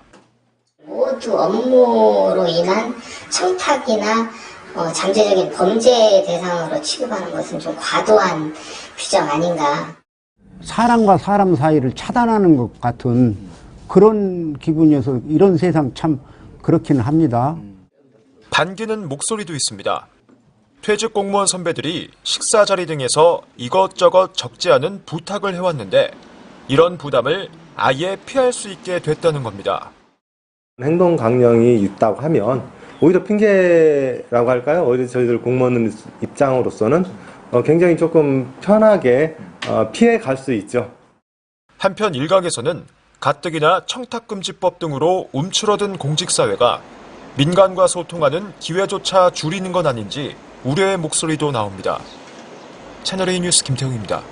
[SPEAKER 3] 모두 업무로 인한 청탁이나 잠재적인 범죄 대상으로 취급하는 것은 좀 과도한 규정 아닌가.
[SPEAKER 10] 사람과 사람 사이를 차단하는 것 같은 그런 기분이어서 이런 세상 참 그렇기는 합니다.
[SPEAKER 17] 반기는 목소리도 있습니다. 퇴직 공무원 선배들이 식사 자리 등에서 이것저것 적지 않은 부탁을 해왔는데 이런 부담을 아예 피할 수 있게 됐다는 겁니다.
[SPEAKER 25] 행동 강령이 있다고 하면 오히려 핑계라고 할까요? 오히려 저희들 공무원 입장으로서는 굉장히 조금 편하게 피해 갈 수 있죠.
[SPEAKER 17] 한편 일각에서는 가뜩이나 청탁금지법 등으로 움츠러든 공직사회가 민간과 소통하는 기회조차 줄이는 건 아닌지 우려의 목소리도 나옵니다. 채널A 뉴스 김태웅입니다.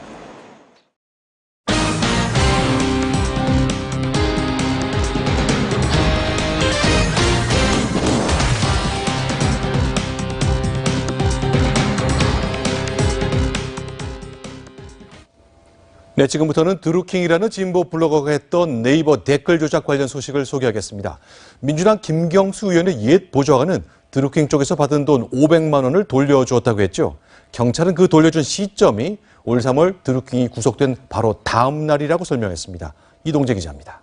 [SPEAKER 4] 네, 지금부터는 드루킹이라는 진보 블로거가 했던 네이버 댓글 조작 관련 소식을 소개하겠습니다. 민주당 김경수 의원의 옛 보좌관은 드루킹 쪽에서 받은 돈 500만 원을 돌려주었다고 했죠. 경찰은 그 돌려준 시점이 올 3월 드루킹이 구속된 바로 다음 날이라고 설명했습니다. 이동재 기자입니다.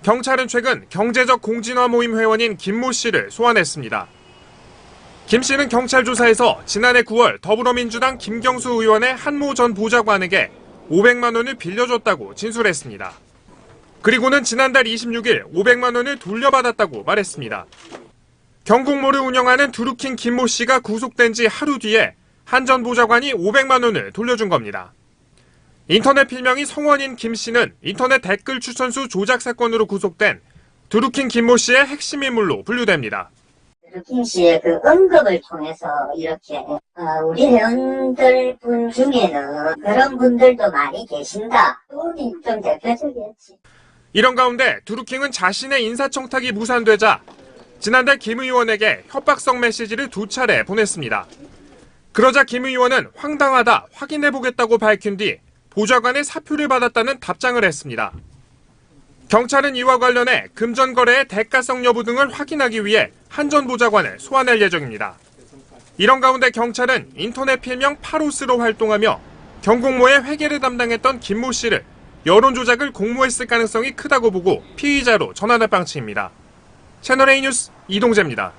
[SPEAKER 2] 경찰은 최근 경제적 공진화 모임 회원인 김모 씨를 소환했습니다. 김 씨는 경찰 조사에서 지난해 9월 더불어민주당 김경수 의원의 한모 전 보좌관에게 500만 원을 빌려줬다고 진술했습니다. 그리고는 지난달 26일 500만 원을 돌려받았다고 말했습니다. 경공모를 운영하는 드루킹 김모 씨가 구속된 지 하루 뒤에 한 전 보좌관이 500만 원을 돌려준 겁니다. 인터넷 필명이 성원인 김 씨는 인터넷 댓글 추천수 조작 사건으로 구속된 드루킹 김모 씨의 핵심 인물로 분류됩니다.
[SPEAKER 3] 드루킹 씨의 그 언급을 통해서 이렇게 우리 회원들 분 중에는 그런 분들도 많이 계신다. 그분이 좀 대표적이었지.
[SPEAKER 2] 이런 가운데 드루킹은 자신의 인사청탁이 무산되자 지난달 김 의원에게 협박성 메시지를 2차례 보냈습니다. 그러자 김 의원은 황당하다, 확인해보겠다고 밝힌 뒤 보좌관의 사표를 받았다는 답장을 했습니다. 경찰은 이와 관련해 금전거래의 대가성 여부 등을 확인하기 위해 한 전 보좌관을 소환할 예정입니다. 이런 가운데 경찰은 인터넷 필명 파로스로 활동하며 경공모의 회계를 담당했던 김모 씨를 여론조작을 공모했을 가능성이 크다고 보고 피의자로 전환할 방침입니다. 채널A 뉴스 이동재입니다.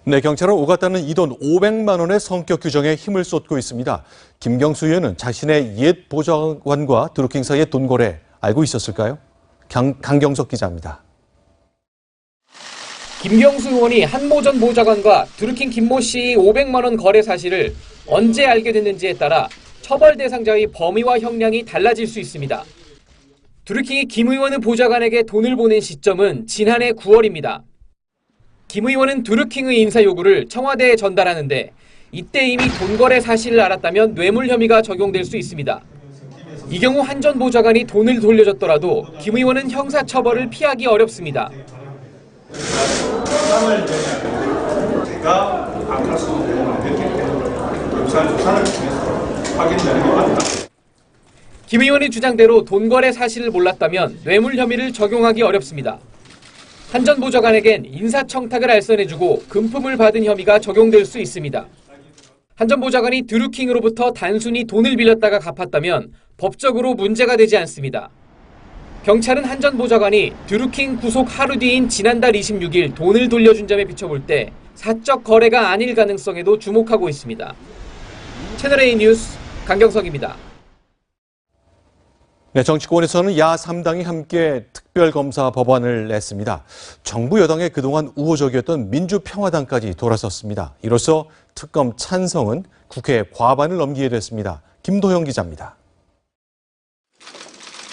[SPEAKER 4] 네, 경찰은 오갔다는 이 돈 500만 원의 성격 규정에 힘을 쏟고 있습니다. 김경수 의원은 자신의 옛 보좌관과 드루킹 사이의 돈 거래 알고 있었을까요? 강경석 기자입니다.
[SPEAKER 11] 김경수 의원이 한모 전 보좌관과 드루킹 김모 씨의 500만 원 거래 사실을 언제 알게 됐는지에 따라 처벌 대상자의 범위와 형량이 달라질 수 있습니다. 드루킹이 김 의원의 보좌관에게 돈을 보낸 시점은 지난해 9월입니다. 김 의원은 드루킹의 인사 요구를 청와대에 전달하는데 이때 이미 돈 거래 사실을 알았다면 뇌물 혐의가 적용될 수 있습니다. 이 경우 한 전 보좌관이 돈을 돌려줬더라도 김 의원은 형사처벌을 피하기 어렵습니다.
[SPEAKER 12] 제가 아까서 경찰 조사를 통해서 확인되는 게 맞다.
[SPEAKER 11] 김 의원의 주장대로 돈 거래 사실을 몰랐다면 뇌물 혐의를 적용하기 어렵습니다. 한 전 보좌관에겐 인사청탁을 알선해주고 금품을 받은 혐의가 적용될 수 있습니다. 한 전 보좌관이 드루킹으로부터 단순히 돈을 빌렸다가 갚았다면 법적으로 문제가 되지 않습니다. 경찰은 한 전 보좌관이 드루킹 구속 하루 뒤인 지난달 26일 돈을 돌려준 점에 비춰볼 때 사적 거래가 아닐 가능성에도 주목하고 있습니다. 채널A 뉴스 강경석입니다.
[SPEAKER 4] 네, 정치권에서는 야 3당이 함께 특별검사 법안을 냈습니다. 정부 여당의 그동안 우호적이었던 민주평화당까지 돌아섰습니다. 이로써 특검 찬성은 국회에 과반을 넘기게 됐습니다. 김도영 기자입니다.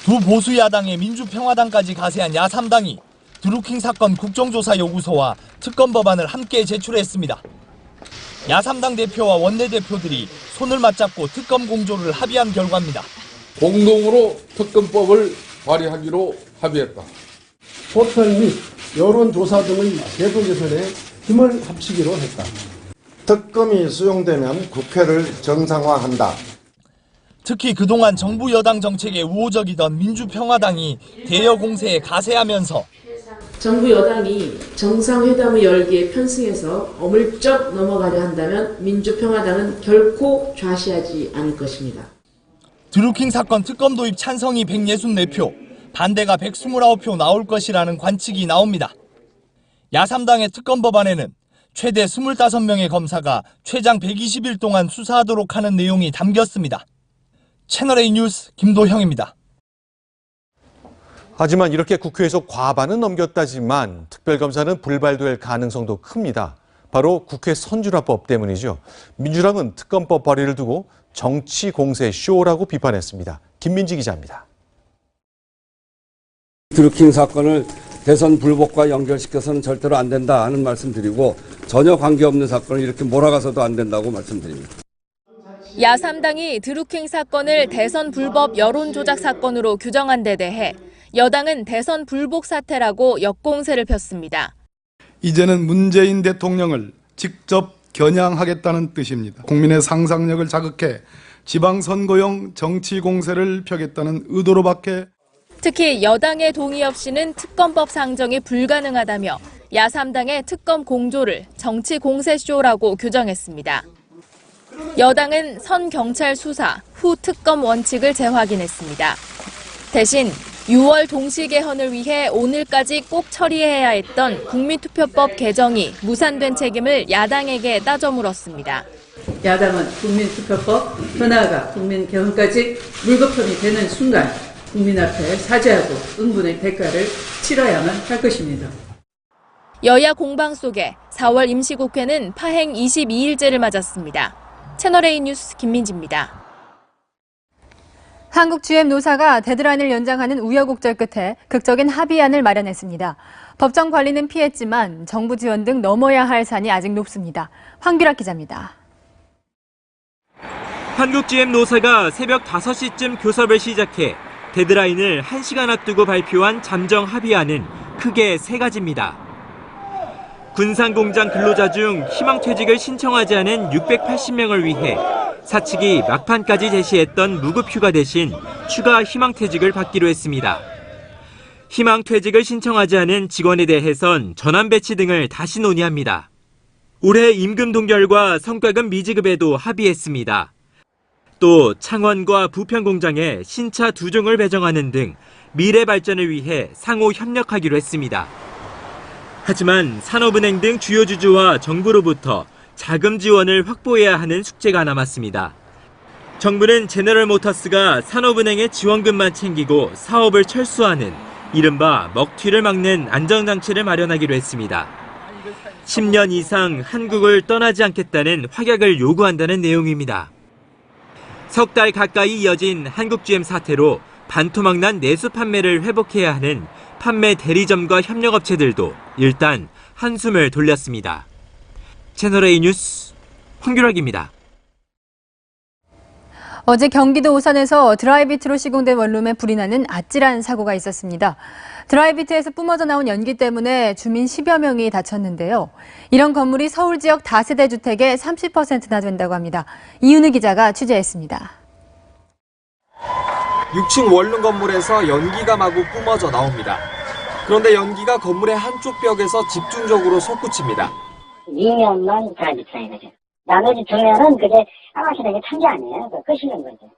[SPEAKER 13] 두 보수 야당의 민주평화당까지 가세한 야 3당이 드루킹 사건 국정조사 요구서와 특검 법안을 함께 제출했습니다. 야 3당 대표와 원내대표들이 손을 맞잡고 특검 공조를 합의한 결과입니다.
[SPEAKER 14] 공동으로 특검법을 발의하기로 합의했다.
[SPEAKER 26] 포털 및 여론조사 등의 제도 개선에 힘을 합치기로 했다.
[SPEAKER 27] 특검이 수용되면 국회를 정상화한다.
[SPEAKER 13] 특히 그동안 정부 여당 정책에 우호적이던 민주평화당이 대여 공세에 가세하면서
[SPEAKER 28] 정부 여당이 정상회담을 열기에 편승해서 어물쩍 넘어가려 한다면 민주평화당은 결코 좌시하지 않을 것입니다.
[SPEAKER 13] 드루킹 사건 특검 도입 찬성이 164표, 반대가 129표 나올 것이라는 관측이 나옵니다. 야 3당의 특검 법안에는 최대 25명의 검사가 최장 120일 동안 수사하도록 하는 내용이 담겼습니다. 채널A 뉴스 김도형입니다.
[SPEAKER 4] 하지만 이렇게 국회에서 과반은 넘겼다지만 특별검사는 불발될 가능성도 큽니다. 바로 국회 선진화법 때문이죠. 민주당은 특검법 발의를 두고 정치 공세 쇼라고 비판했습니다. 김민지 기자입니다.
[SPEAKER 6] 드루킹 사건을 대선 불복과 연결시켜서는 절대로 안 된다 하는 말씀드리고 전혀 관계없는 사건을 이렇게 몰아가서도 안 된다고 말씀드립니다.
[SPEAKER 23] 야 3당이 드루킹 사건을 대선 불법 여론조작 사건으로 규정한 데 대해 여당은 대선 불복 사태라고 역공세를 폈습니다.
[SPEAKER 26] 이제는 문재인 대통령을 직접 겨냥하겠다는 뜻입니다. 국민의 상상력을 자극해 지방선거용 정치 공세를 펴겠다는 의도로밖에.
[SPEAKER 23] 특히 여당의 동의 없이는 특검법 상정이 불가능하다며 야 3당의 특검 공조를 정치 공세쇼라고 규정했습니다. 여당은 선 경찰 수사 후 특검 원칙을 재확인했습니다. 대신
[SPEAKER 5] 6월 동시 개헌을 위해 오늘까지 꼭 처리해야 했던 국민투표법 개정이 무산된 책임을 야당에게 따져 물었습니다.
[SPEAKER 9] 야당은 국민투표법, 더 나아가 국민개헌까지 물거품이 되는 순간 국민 앞에 사죄하고 응분의 대가를 치러야만 할 것입니다.
[SPEAKER 5] 여야 공방 속에 4월 임시국회는 파행 22일째를 맞았습니다. 채널A 뉴스 김민지입니다.
[SPEAKER 1] 한국 GM 노사가 데드라인을 연장하는 우여곡절 끝에 극적인 합의안을 마련했습니다. 법정 관리는 피했지만 정부 지원 등 넘어야 할 산이 아직 높습니다. 황규락 기자입니다.
[SPEAKER 15] 한국 GM 노사가 새벽 5시쯤 교섭을 시작해 데드라인을 1시간 앞두고 발표한 잠정 합의안은 크게 3가지입니다. 군산공장 근로자 중 희망퇴직을 신청하지 않은 680명을 위해 사측이 막판까지 제시했던 무급휴가 대신 추가 희망퇴직을 받기로 했습니다. 희망퇴직을 신청하지 않은 직원에 대해선 전환배치 등을 다시 논의합니다. 올해 임금 동결과 성과금 미지급에도 합의했습니다. 또 창원과 부평공장에 신차 2종을 배정하는 등 미래 발전을 위해 상호 협력하기로 했습니다. 하지만 산업은행 등 주요 주주와 정부로부터 자금 지원을 확보해야 하는 숙제가 남았습니다. 정부는 제너럴모터스가 산업은행의 지원금만 챙기고 사업을 철수하는 이른바 먹튀를 막는 안전장치를 마련하기로 했습니다. 10년 이상 한국을 떠나지 않겠다는 확약을 요구한다는 내용입니다. 석 달 가까이 이어진 한국 GM 사태로 반토막난 내수 판매를 회복해야 하는 판매 대리점과 협력업체들도 일단 한숨을 돌렸습니다. 채널A 뉴스 황규락입니다.
[SPEAKER 1] 어제 경기도 오산에서 드라이비트로 시공된 원룸에 불이 나는 아찔한 사고가 있었습니다. 드라이비트에서 뿜어져 나온 연기 때문에 주민 10여 명이 다쳤는데요. 이런 건물이 서울 지역 다세대 주택의 30%나 된다고 합니다. 이은우 기자가 취재했습니다.
[SPEAKER 16] 6층 원룸 건물에서 연기가 마구 뿜어져 나옵니다. 그런데 연기가 건물의 한쪽 벽에서 집중적으로 솟구칩니다.
[SPEAKER 3] 2면만 드라이비트라는 거죠. 나머지 2면은 그게 아마시되게 탄 게 아니에요. 끄시는 거죠.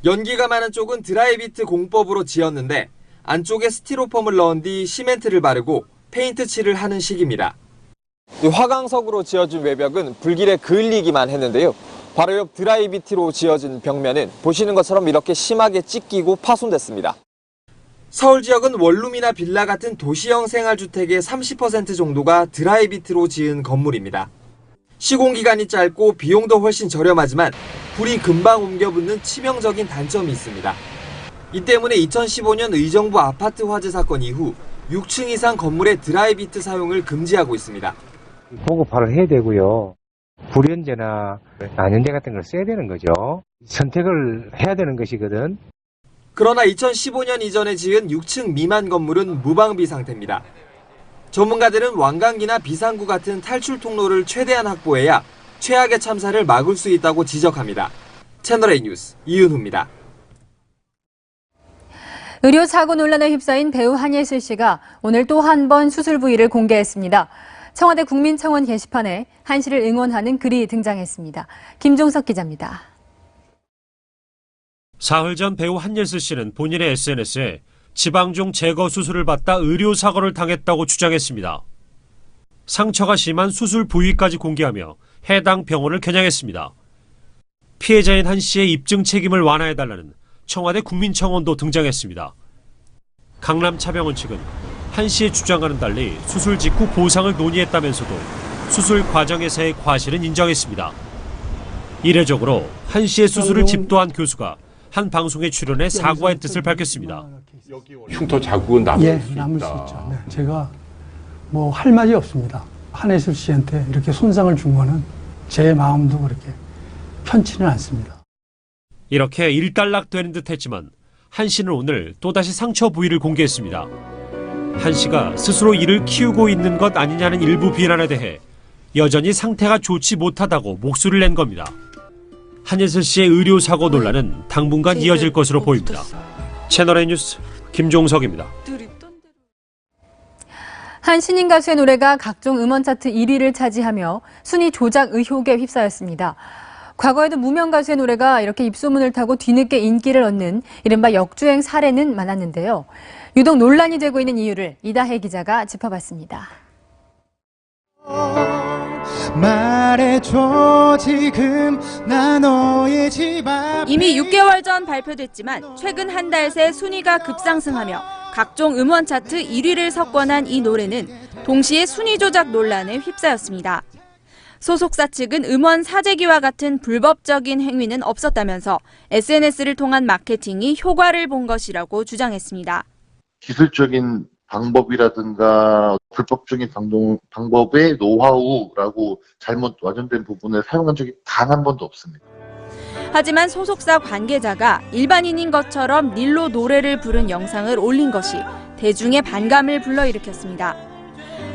[SPEAKER 16] 연기가 많은 쪽은 드라이비트 공법으로 지었는데 안쪽에 스티로폼을 넣은 뒤 시멘트를 바르고 페인트 칠을 하는 식입니다. 화강석으로 지어진 외벽은 불길에 그을리기만 했는데요. 바로 옆 드라이비트로 지어진 벽면은 보시는 것처럼 이렇게 심하게 찢기고 파손됐습니다. 서울 지역은 원룸이나 빌라 같은 도시형 생활주택의 30% 정도가 드라이비트로 지은 건물입니다. 시공기간이 짧고 비용도 훨씬 저렴하지만 불이 금방 옮겨붙는 치명적인 단점이 있습니다. 이 때문에 2015년 의정부 아파트 화재 사건 이후 6층 이상 건물의 드라이비트 사용을 금지하고 있습니다.
[SPEAKER 18] 보급화를 해야 되고요. 불연제나 난연제 같은 걸 써야 되는 거죠. 선택을 해야 되는 것이거든.
[SPEAKER 16] 그러나 2015년 이전에 지은 6층 미만 건물은 무방비 상태입니다. 전문가들은 완강기나 비상구 같은 탈출 통로를 최대한 확보해야 최악의 참사를 막을 수 있다고 지적합니다. 채널A 뉴스 이은우입니다.
[SPEAKER 1] 의료 사고 논란에 휩싸인 배우 한예슬 씨가 오늘 또 한 번 수술 부위를 공개했습니다. 청와대 국민청원 게시판에 한 씨를 응원하는 글이 등장했습니다. 김종석 기자입니다.
[SPEAKER 19] 사흘 전 배우 한예슬 씨는 본인의 SNS에 지방종 제거 수술을 받다 의료사고를 당했다고 주장했습니다. 상처가 심한 수술 부위까지 공개하며 해당 병원을 겨냥했습니다. 피해자인 한 씨의 입증 책임을 완화해달라는 청와대 국민청원도 등장했습니다. 강남차병원 측은 한 씨의 주장과는 달리 수술 직후 보상을 논의했다면서도 수술 과정에서의 과실은 인정했습니다. 이례적으로 한 씨의 수술을 집도한 교수가 한 방송에 출연해 사과의 뜻을 밝혔습니다.
[SPEAKER 14] 흉터 자국은 남을 수 있다.
[SPEAKER 20] 남을 수 있죠. 네, 제가 뭐 할 말이 없습니다. 한예슬 씨한테 이렇게 손상을 준 거는 제 마음도 그렇게 편치는 않습니다.
[SPEAKER 19] 이렇게 일단락되는 듯 했지만 한 씨는 오늘 또다시 상처 부위를 공개했습니다. 한 씨가 스스로 이를 키우고 있는 것 아니냐는 일부 비난에 대해 여전히 상태가 좋지 못하다고 목소리를 낸 겁니다. 한예슬 씨의 의료사고 논란은 당분간 이어질 것으로 보입니다. 채널A 뉴스 김종석입니다.
[SPEAKER 1] 한 신인 가수의 노래가 각종 음원 차트 1위를 차지하며 순위 조작 의혹에 휩싸였습니다. 과거에도 무명 가수의 노래가 이렇게 입소문을 타고 뒤늦게 인기를 얻는 이른바 역주행 사례는 많았는데요. 유독 논란이 되고 있는 이유를 이다혜 기자가 짚어봤습니다.
[SPEAKER 7] 말해줘 지금 나 너의 집 앞에.
[SPEAKER 8] 이미 6개월 전 발표됐지만 최근 한 달 새 순위가 급상승하며 각종 음원 차트 1위를 석권한 이 노래는 동시에 순위 조작 논란에 휩싸였습니다. 소속사 측은 음원 사재기와 같은 불법적인 행위는 없었다면서 SNS를 통한 마케팅이 효과를 본 것이라고 주장했습니다.
[SPEAKER 10] 기술적인 방법이라든가 불법적인 방법의 노하우라고 잘못 와전된 부분을 사용한 적이 단 한 번도 없습니다.
[SPEAKER 8] 하지만 소속사 관계자가 일반인인 것처럼 릴로 노래를 부른 영상을 올린 것이 대중의 반감을 불러일으켰습니다.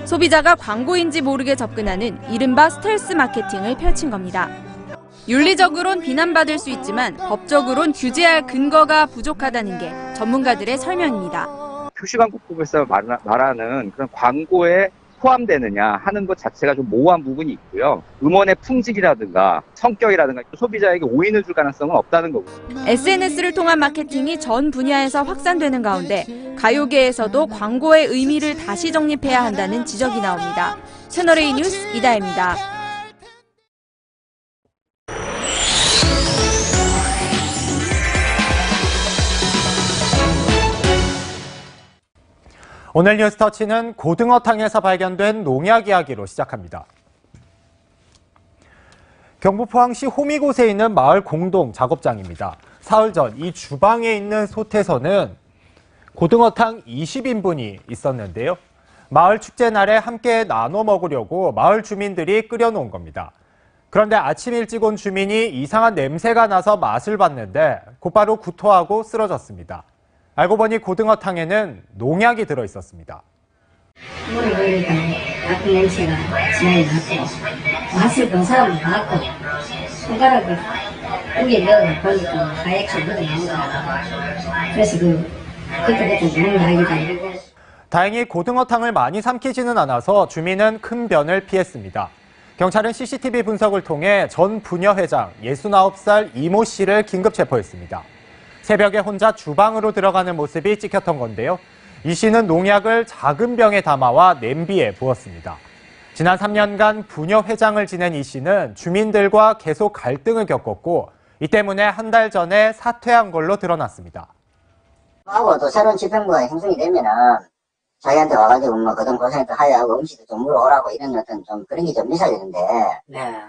[SPEAKER 8] 소비자가 광고인지 모르게 접근하는 이른바 스텔스 마케팅을 펼친 겁니다. 윤리적으론 비난받을 수 있지만 법적으론 규제할 근거가 부족하다는 게 전문가들의 설명입니다.
[SPEAKER 17] 표시광고법에서 말하는 그런 광고에 포함되느냐 하는 것 자체가 좀 모호한 부분이 있고요. 음원의 품질이라든가 성격이라든가 소비자에게 오인을 줄 가능성은 없다는 거고요.
[SPEAKER 8] SNS를 통한 마케팅이 전 분야에서 확산되는 가운데 가요계에서도 광고의 의미를 다시 정립해야 한다는 지적이 나옵니다. 채널A 뉴스 이다혜입니다.
[SPEAKER 21] 오늘 뉴스터치는 고등어탕에서 발견된 농약 이야기로 시작합니다. 경북 포항시 호미곶에 있는 마을 공동 작업장입니다. 사흘 전 이 주방에 있는 솥에서는 고등어탕 20인분이 있었는데요. 마을 축제 날에 함께 나눠 먹으려고 마을 주민들이 끓여놓은 겁니다. 그런데 아침 일찍 온 주민이 이상한 냄새가 나서 맛을 봤는데 곧바로 구토하고 쓰러졌습니다. 알고 보니 고등어탕에는 농약이 들어있었습니다.
[SPEAKER 3] 물을 버리니까 나쁜 냄새가 진하게 났고 맛을 본 사람은 봤고 손가락을 여기에 넣어서 보니까 가액수 묻어나오더라고요. 그래서 그때부터 농약이다 이러고.
[SPEAKER 21] 다행히 고등어탕을 많이 삼키지는 않아서 주민은 큰 변을 피했습니다. 경찰은 CCTV 분석을 통해 전 부녀 회장 69살 이모 씨를 긴급 체포했습니다. 새벽에 혼자 주방으로 들어가는 모습이 찍혔던 건데요. 이 씨는 농약을 작은 병에 담아와 냄비에 부었습니다. 지난 3년간 부녀 회장을 지낸 이 씨는 주민들과 계속 갈등을 겪었고 이 때문에 한 달 전에 사퇴한 걸로 드러났습니다.
[SPEAKER 3] 하고 또 새로운 집행부가 형성이 되면은 자기한테 와가지고 뭐 그동 고생도 하야하고 음식도 좀 물어오라고 이런 어떤 좀 그런 게 좀 있어야 되는데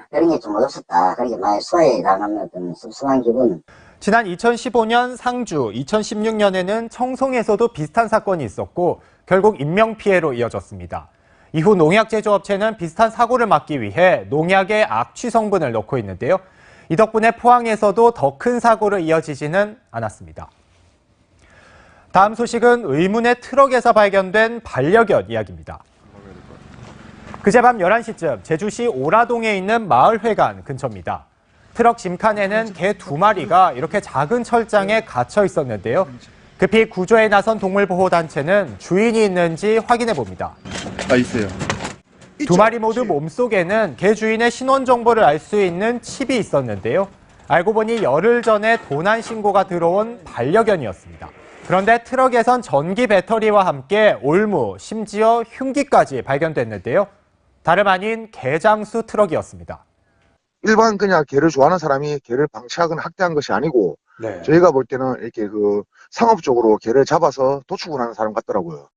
[SPEAKER 3] 그런 게 좀 없었다. 그렇게 많이 소외 당하는 어떤 섭섭한 기분.
[SPEAKER 21] 지난 2015년 상주, 2016년에는 청송에서도 비슷한 사건이 있었고 결국 인명피해로 이어졌습니다. 이후 농약 제조업체는 비슷한 사고를 막기 위해 농약에 악취 성분을 넣고 있는데요. 이 덕분에 포항에서도 더 큰 사고로 이어지지는 않았습니다. 다음 소식은 의문의 트럭에서 발견된 반려견 이야기입니다. 그제밤 11시쯤 제주시 오라동에 있는 마을회관 근처입니다. 트럭 짐칸에는 개 2마리가 이렇게 작은 철장에 갇혀 있었는데요. 급히 구조에 나선 동물보호단체는 주인이 있는지 확인해 봅니다.
[SPEAKER 22] 있어요.
[SPEAKER 21] 2마리 모두 몸속에는 개 주인의 신원 정보를 알 수 있는 칩이 있었는데요. 알고 보니 열흘 전에 도난 신고가 들어온 반려견이었습니다. 그런데 트럭에선 전기 배터리와 함께 올무, 심지어 흉기까지 발견됐는데요. 다름 아닌 개장수 트럭이었습니다.
[SPEAKER 22] 일반 그냥 개를 좋아하는 사람이 개를 방치하거나 학대한 것이 아니고 저희가 볼 때는 이렇게 상업적으로 개를 잡아서 도축을 하는 사람 같더라고요.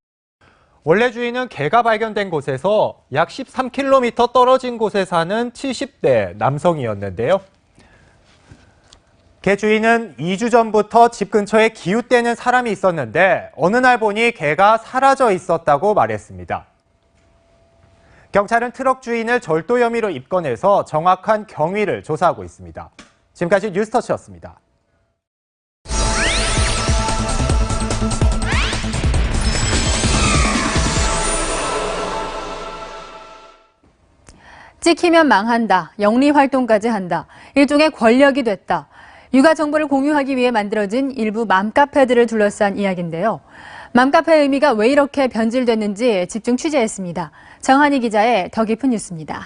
[SPEAKER 21] 원래 주인은 개가 발견된 곳에서 약 13km 떨어진 곳에 사는 70대 남성이었는데요. 개 주인은 2주 전부터 집 근처에 기웃대는 사람이 있었는데 어느 날 보니 개가 사라져 있었다고 말했습니다. 경찰은 트럭 주인을 절도 혐의로 입건해서 정확한 경위를 조사하고 있습니다. 지금까지 뉴스터치였습니다.
[SPEAKER 1] 찍히면 망한다, 영리활동까지 한다, 일종의 권력이 됐다. 육아 정보를 공유하기 위해 만들어진 일부 맘카페들을 둘러싼 이야기인데요. 맘카페의 의미가 왜 이렇게 변질됐는지 집중 취재했습니다. 정한희 기자의 더 깊은 뉴스입니다.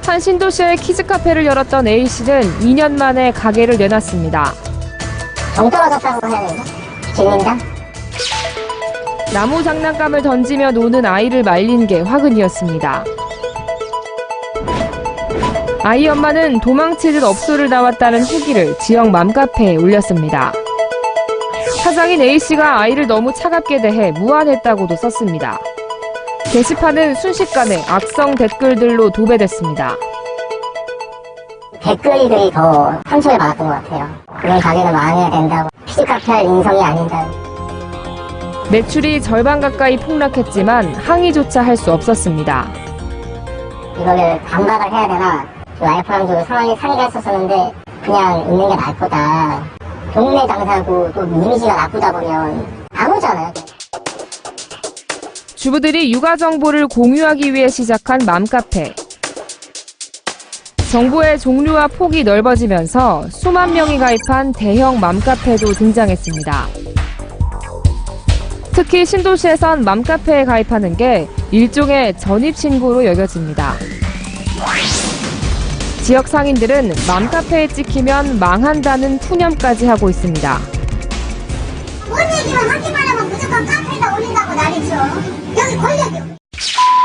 [SPEAKER 2] 한 신도시에 키즈카페를 열었던 A씨는 2년 만에 가게를 내놨습니다.
[SPEAKER 3] 정 떨어졌다고 해야 되나? 질린다?
[SPEAKER 2] 나무 장난감을 던지며 노는 아이를 말린 게 화근이었습니다. 아이 엄마는 도망치듯 업소를 나왔다는 후기를 지역 맘카페에 올렸습니다. 사장인 A씨가 아이를 너무 차갑게 대해 무안했다고도 썼습니다. 게시판은 순식간에 악성 댓글들로 도배됐습니다.
[SPEAKER 3] 댓글들이 더 상처를 받았던 것 같아요. 그런 가게는 망해야 된다고. 키즈카페 할 인성이 아니다.
[SPEAKER 2] 매출이 절반 가까이 폭락했지만 항의조차 할 수 없었습니다.
[SPEAKER 3] 이거를 반박을 해야 되나? 와이프랑도 상황이 상의가 있었었는데 그냥 있는 게 나을 거다. 동네 장사고 또 이미지가 나쁘다 보면 안 오잖아요.
[SPEAKER 2] 주부들이 육아 정보를 공유하기 위해 시작한 맘카페. 정보의 종류와 폭이 넓어지면서 수만 명이 가입한 대형 맘카페도 등장했습니다. 특히 신도시에선 맘카페에 가입하는 게 일종의 전입신고로 여겨집니다. 지역 상인들은 맘카페에 찍히면 망한다는 푸념까지 하고 있습니다.
[SPEAKER 3] 뭔 얘기만 하기만 하면 무조건 카페에다 올린다고 난리죠. 여기 권력이요.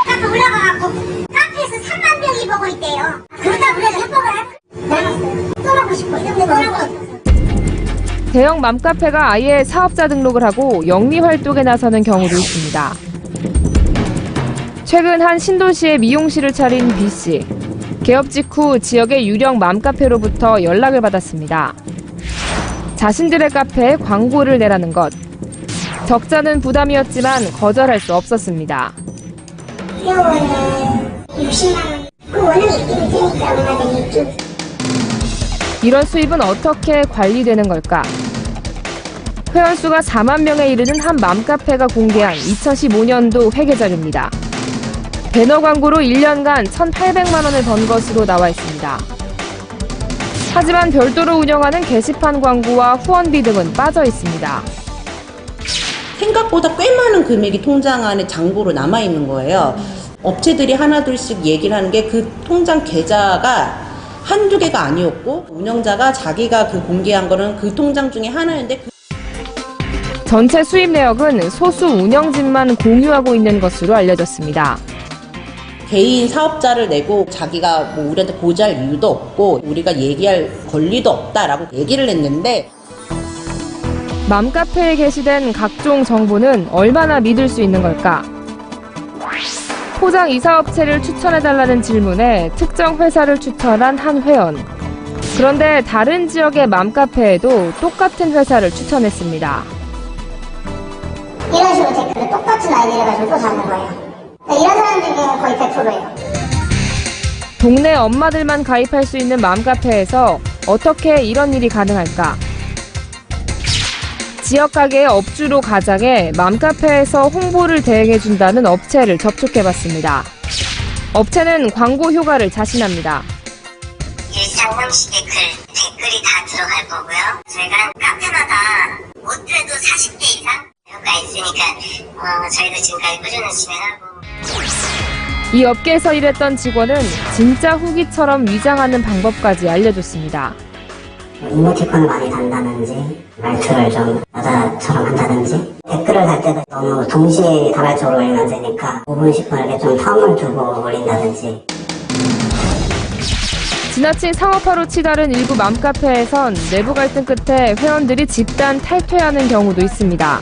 [SPEAKER 3] 카페 올라가갖고 카페에서 3만 명이 보고 있대요. 그러다 우리가 협박을 해봤어요. 떠나고 싶어. 근데 떠나고
[SPEAKER 2] 대형 맘카페가 아예 사업자 등록을 하고 영리 활동에 나서는 경우도 있습니다. 최근 한 신도시에 미용실을 차린 B씨. 개업 직후 지역의 유령 맘카페로부터 연락을 받았습니다. 자신들의 카페에 광고를 내라는 것. 적자는 부담이었지만 거절할 수 없었습니다.
[SPEAKER 3] 회원은 60만 원. 그 원래 입금이 되니까 엄마들이 입금.
[SPEAKER 2] 이런 수입은 어떻게 관리되는 걸까? 회원수가 4만 명에 이르는 한 맘카페가 공개한 2015년도 회계자료입니다. 배너 광고로 1년간 1,800만 원을 번 것으로 나와 있습니다. 하지만 별도로 운영하는 게시판 광고와 후원비 등은 빠져 있습니다.
[SPEAKER 11] 생각보다 꽤 많은 금액이 통장 안에 잔고로 남아있는 거예요. 업체들이 하나둘씩 얘기를 하는 게 그 통장 계좌가 한두 개가 아니었고 운영자가 자기가 그 공개한 거는 그 통장 중에 하나였는데
[SPEAKER 2] 전체 수입 내역은 소수 운영진만 공유하고 있는 것으로 알려졌습니다.
[SPEAKER 11] 개인 사업자를 내고 자기가 뭐 우리한테 보좌할 이유도 없고 우리가 얘기할 권리도 없다라고 얘기를 했는데
[SPEAKER 2] 맘카페에 게시된 각종 정보는 얼마나 믿을 수 있는 걸까? 포장 이사업체를 추천해달라는 질문에 특정 회사를 추천한 한 회원. 그런데 다른 지역의 맘카페에도 똑같은 회사를 추천했습니다.
[SPEAKER 3] 이런 식으로 댓글을 똑같은 아이디를 가지고 또 다는 거예요. 이런 사람들이 거의 100%예요.
[SPEAKER 2] 동네 엄마들만 가입할 수 있는 맘카페에서 어떻게 이런 일이 가능할까? 지역 가게의 업주로 가장해 맘카페에서 홍보를 대행해준다는 업체를 접촉해봤습니다. 업체는 광고 효과를 자신합니다.
[SPEAKER 3] 일상형식의 댓글이 다 들어갈 거고요. 저희가 카페마다 못해도 40개 이상 효과가 있으니까 저희도 지금까지 꾸준히 진행하고.
[SPEAKER 2] 이 업계에서 일했던 직원은 진짜 후기처럼 위장하는 방법까지 알려줬습니다.
[SPEAKER 3] 이모티콘을 많이 단다든지 말투를 좀 여자처럼 한다든지 댓글을 달 때도 너무 동시에 다발적으로 올리면 안 되니까 5분, 10분 이렇게 좀 텀을 두고 올린다든지.
[SPEAKER 2] 지나친 상업화로 치달은 일부 맘카페에선 내부 갈등 끝에 회원들이 집단 탈퇴하는 경우도 있습니다.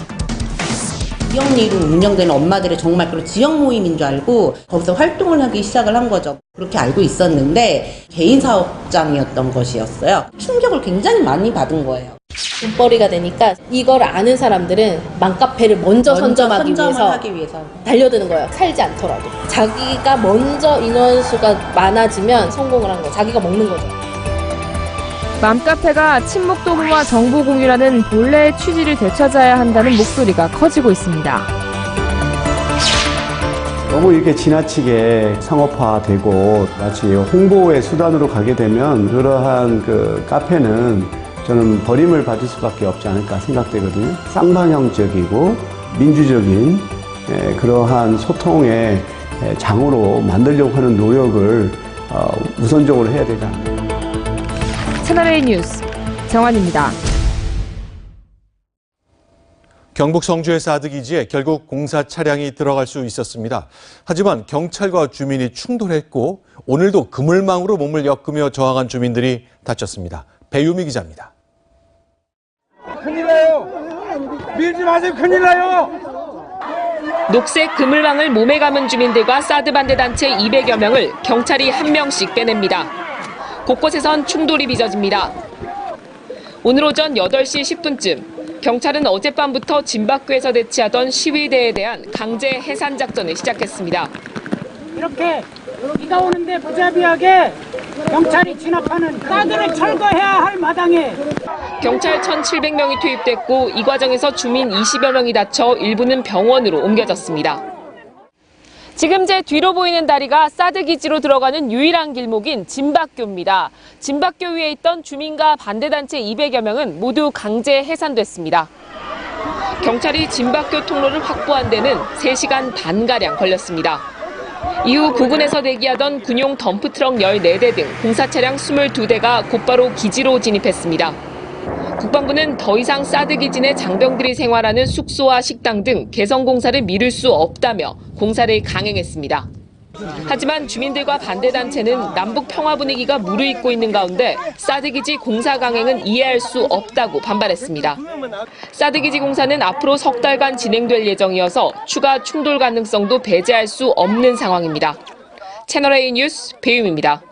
[SPEAKER 11] 지역리로 운영되는 엄마들의 정말 그런 지역 모임인 줄 알고 거기서 활동을 하기 시작을 한 거죠. 그렇게 알고 있었는데 개인 사업장이었던 것이었어요. 충격을 굉장히 많이 받은 거예요.
[SPEAKER 5] 돈벌이가 되니까 이걸 아는 사람들은 맘카페를 먼저 선점하기 위해서 달려드는 거예요. 살지 않더라도. 자기가 먼저 인원수가 많아지면 성공을 한 거예요. 자기가 먹는 거죠.
[SPEAKER 2] 맘카페가 친목 도모와 정보 공유라는 본래의 취지를 되찾아야 한다는 목소리가 커지고 있습니다.
[SPEAKER 12] 너무 이렇게 지나치게 상업화되고 마치 홍보의 수단으로 가게 되면 그러한 그 카페는 저는 버림을 받을 수밖에 없지 않을까 생각되거든요. 쌍방향적이고 민주적인 그러한 소통의 장으로 만들려고 하는 노력을 우선적으로 해야 되지 않을까.
[SPEAKER 2] 채널A 뉴스 정환입니다.
[SPEAKER 4] 경북 성주의 사드기지에 결국 공사 차량이 들어갈 수 있었습니다. 하지만 경찰과 주민이 충돌했고 오늘도 그물망으로 몸을 엮으며 저항한 주민들이 다쳤습니다. 배유미 기자입니다.
[SPEAKER 6] 큰일 나요. 밀지 마세요. 큰일 나요.
[SPEAKER 13] 녹색 그물망을 몸에 감은 주민들과 사드 반대 단체 200여 명을 경찰이 한 명씩 빼냅니다. 곳곳에선 충돌이 빚어집니다. 오늘 오전 8시 10분쯤 경찰은 어젯밤부터 진박교에서 대치하던 시위대에 대한 강제 해산 작전을 시작했습니다.
[SPEAKER 24] 이렇게 비가 오는데 무자비하게 경찰이 진압하는 사드를 철거해야 할 마당에
[SPEAKER 13] 경찰 1,700명이 투입됐고 이 과정에서 주민 20여 명이 다쳐 일부는 병원으로 옮겨졌습니다. 지금 제 뒤로 보이는 다리가 사드 기지로 들어가는 유일한 길목인 진박교입니다. 진박교 위에 있던 주민과 반대단체 200여 명은 모두 강제 해산됐습니다. 경찰이 진박교 통로를 확보한 데는 3시간 반가량 걸렸습니다. 이후 부근에서 대기하던 군용 덤프트럭 14대 등 공사 차량 22대가 곧바로 기지로 진입했습니다. 국방부는 더 이상 사드 기지 내 장병들이 생활하는 숙소와 식당 등 개선 공사를 미룰 수 없다며 공사를 강행했습니다. 하지만 주민들과 반대단체는 남북 평화 분위기가 무르익고 있는 가운데 사드 기지 공사 강행은 이해할 수 없다고 반발했습니다. 사드 기지 공사는 앞으로 석 달간 진행될 예정이어서 추가 충돌 가능성도 배제할 수 없는 상황입니다. 채널A 뉴스 배유미입니다.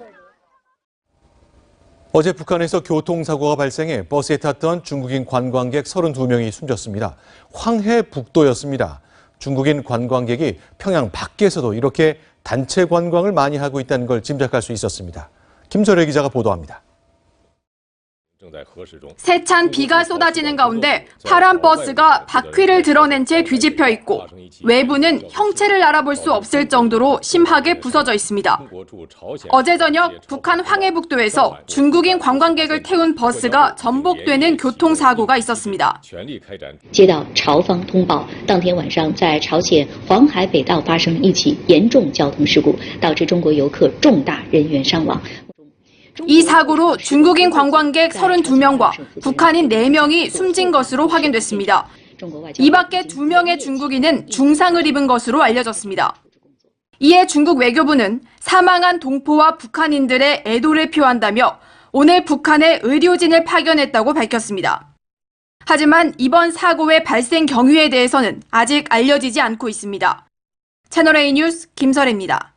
[SPEAKER 4] 어제 북한에서 교통사고가 발생해 버스에 탔던 중국인 관광객 32명이 숨졌습니다. 황해북도였습니다. 중국인 관광객이 평양 밖에서도 이렇게 단체 관광을 많이 하고 있다는 걸 짐작할 수 있었습니다. 김설혜 기자가 보도합니다.
[SPEAKER 25] 세찬 비가 쏟아지는 가운데 파란 버스가 바퀴를 드러낸 채 뒤집혀 있고 외부는 형체를 알아볼 수 없을 정도로 심하게 부서져 있습니다. 어제 저녁 북한 황해북도에서 중국인 관광객을 태운 버스가 전복되는 교통사고가 있었습니다.
[SPEAKER 26] 接到朝方通报，当天晚上在朝鲜黄海北道发生一起严重交通事故，导致中国游客重大人员伤亡。
[SPEAKER 25] 이 사고로 중국인 관광객 32명과 북한인 4명이 숨진 것으로 확인됐습니다. 이 밖에 2명의 중국인은 중상을 입은 것으로 알려졌습니다. 이에 중국 외교부는 사망한 동포와 북한인들의 애도를 표한다며 오늘 북한에 의료진을 파견했다고 밝혔습니다. 하지만 이번 사고의 발생 경위에 대해서는 아직 알려지지 않고 있습니다. 채널A 뉴스 김설혜입니다.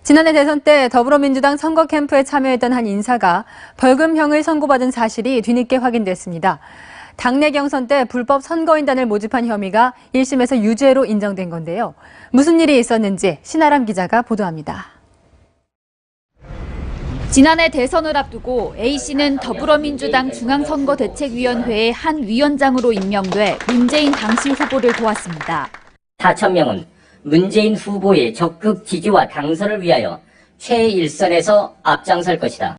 [SPEAKER 1] 지난해 대선 때 더불어민주당 선거 캠프에 참여했던 한 인사가 벌금형을 선고받은 사실이 뒤늦게 확인됐습니다. 당내 경선 때 불법 선거인단을 모집한 혐의가 1심에서 유죄로 인정된 건데요. 무슨 일이 있었는지 신아람 기자가 보도합니다. 지난해 대선을 앞두고 A씨는 더불어민주당 중앙선거대책위원회의 한 위원장으로 임명돼 문재인 당시 후보를 도왔습니다.
[SPEAKER 27] 4,000명은 문재인 후보의 적극 지지와 당선을 위하여 최일선에서 앞장설 것이다.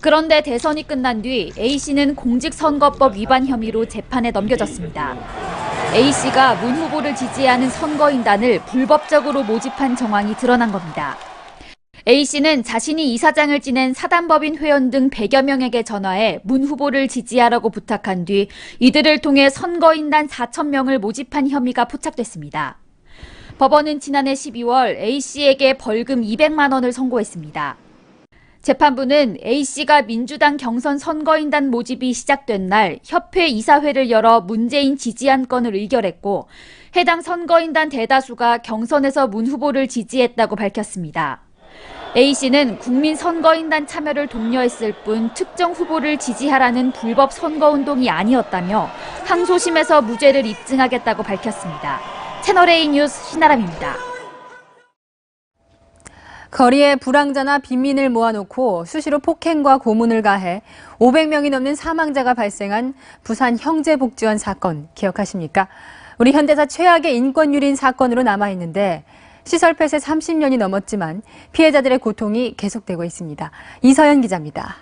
[SPEAKER 1] 그런데 대선이 끝난 뒤 A씨는 공직선거법 위반 혐의로 재판에 넘겨졌습니다. A씨가 문 후보를 지지하는 선거인단을 불법적으로 모집한 정황이 드러난 겁니다. A씨는 자신이 이사장을 지낸 사단법인 회원 등 100여 명에게 전화해 문 후보를 지지하라고 부탁한 뒤 이들을 통해 선거인단 4,000명을 모집한 혐의가 포착됐습니다. 법원은 지난해 12월 A씨에게 벌금 200만 원을 선고했습니다. 재판부는 A씨가 민주당 경선 선거인단 모집이 시작된 날 협회 이사회를 열어 문재인 지지안 건을 의결했고 해당 선거인단 대다수가 경선에서 문 후보를 지지했다고 밝혔습니다. A씨는 국민 선거인단 참여를 독려했을 뿐 특정 후보를 지지하라는 불법 선거운동이 아니었다며 항소심에서 무죄를 입증하겠다고 밝혔습니다. 채널A 뉴스 신아람입니다. 거리에 불황자나 빈민을 모아놓고 수시로 폭행과 고문을 가해 500명이 넘는 사망자가 발생한 부산 형제복지원 사건 기억하십니까? 우리 현대사 최악의 인권유린 사건으로 남아있는데 시설 폐쇄 30년이 넘었지만 피해자들의 고통이 계속되고 있습니다. 이서연 기자입니다.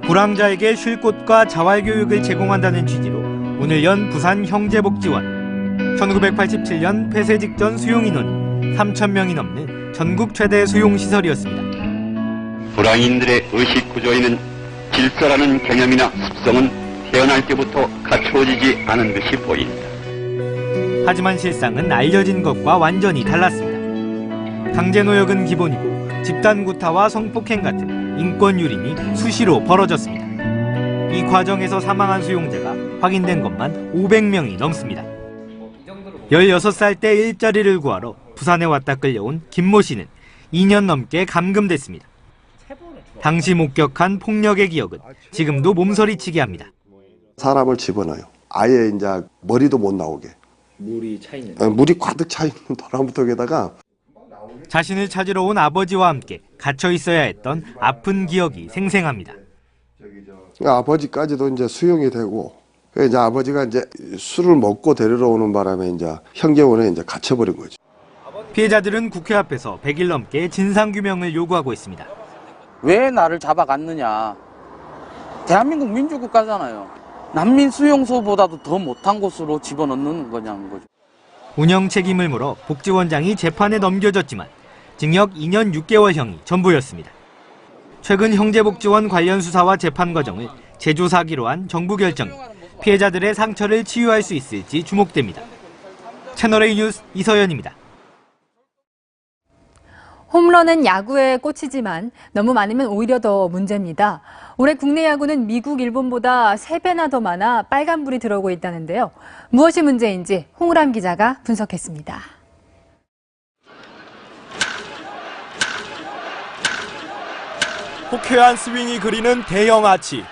[SPEAKER 28] 불황자에게 쉴 곳과 자활교육을 제공한다는 취지로 오늘 연 부산 형제복지원. 1987년 폐쇄 직전 수용 인원 3,000명이 넘는 전국 최대 수용시설이었습니다.
[SPEAKER 9] 불황인들의 의식 구조에는 질서라는 개념이나 습성은 태어날 때부터 갖추어지지 않은 듯이 보인다.
[SPEAKER 28] 하지만 실상은 알려진 것과 완전히 달랐습니다. 강제노역은 기본이고 집단구타와 성폭행 같은 인권 유린이 수시로 벌어졌습니다. 이 과정에서 사망한 수용자가 확인된 것만 500명이 넘습니다. 16살 때 일자리를 구하러 부산에 왔다 끌려온 김모 씨는 2년 넘게 감금됐습니다. 당시 목격한 폭력의 기억은 지금도 몸서리치게 합니다.
[SPEAKER 14] 사람을 집어넣어요. 아예 이제 머리도 못 나오게. 물이 가득 차 있는 도랑부터에다가
[SPEAKER 28] 자신을 찾으러 온 아버지와 함께 갇혀 있어야 했던 아픈 기억이 생생합니다.
[SPEAKER 14] 아버지까지도 이제 수용이 되고, 이제 아버지가 이제 술을 먹고 데리러 오는 바람에 이제 형제원에 이제 갇혀버린 거죠.
[SPEAKER 28] 피해자들은 국회 앞에서 100일 넘게 진상규명을 요구하고 있습니다.
[SPEAKER 15] 왜 나를 잡아갔느냐. 대한민국 민주국가잖아요. 난민 수용소보다도 더 못한 곳으로 집어넣는 거냐는 거죠.
[SPEAKER 28] 운영 책임을 물어 복지원장이 재판에 넘겨졌지만 징역 2년 6개월형이 전부였습니다. 최근 형제복지원 관련 수사와 재판 과정을 재조사하기로 한 정부 결정이 피해자들의 상처를 치유할 수 있을지 주목됩니다. 채널A 뉴스 이서연입니다.
[SPEAKER 1] 홈런은 야구의 꽃이지만 너무 많으면 오히려 더 문제입니다. 올해 국내 야구는 미국, 일본보다 3배나 더 많아 빨간불이 들어오고 있다는데요. 무엇이 문제인지 홍우람 기자가 분석했습니다.
[SPEAKER 16] 호쾌한 스윙이 그리는 대형 아치.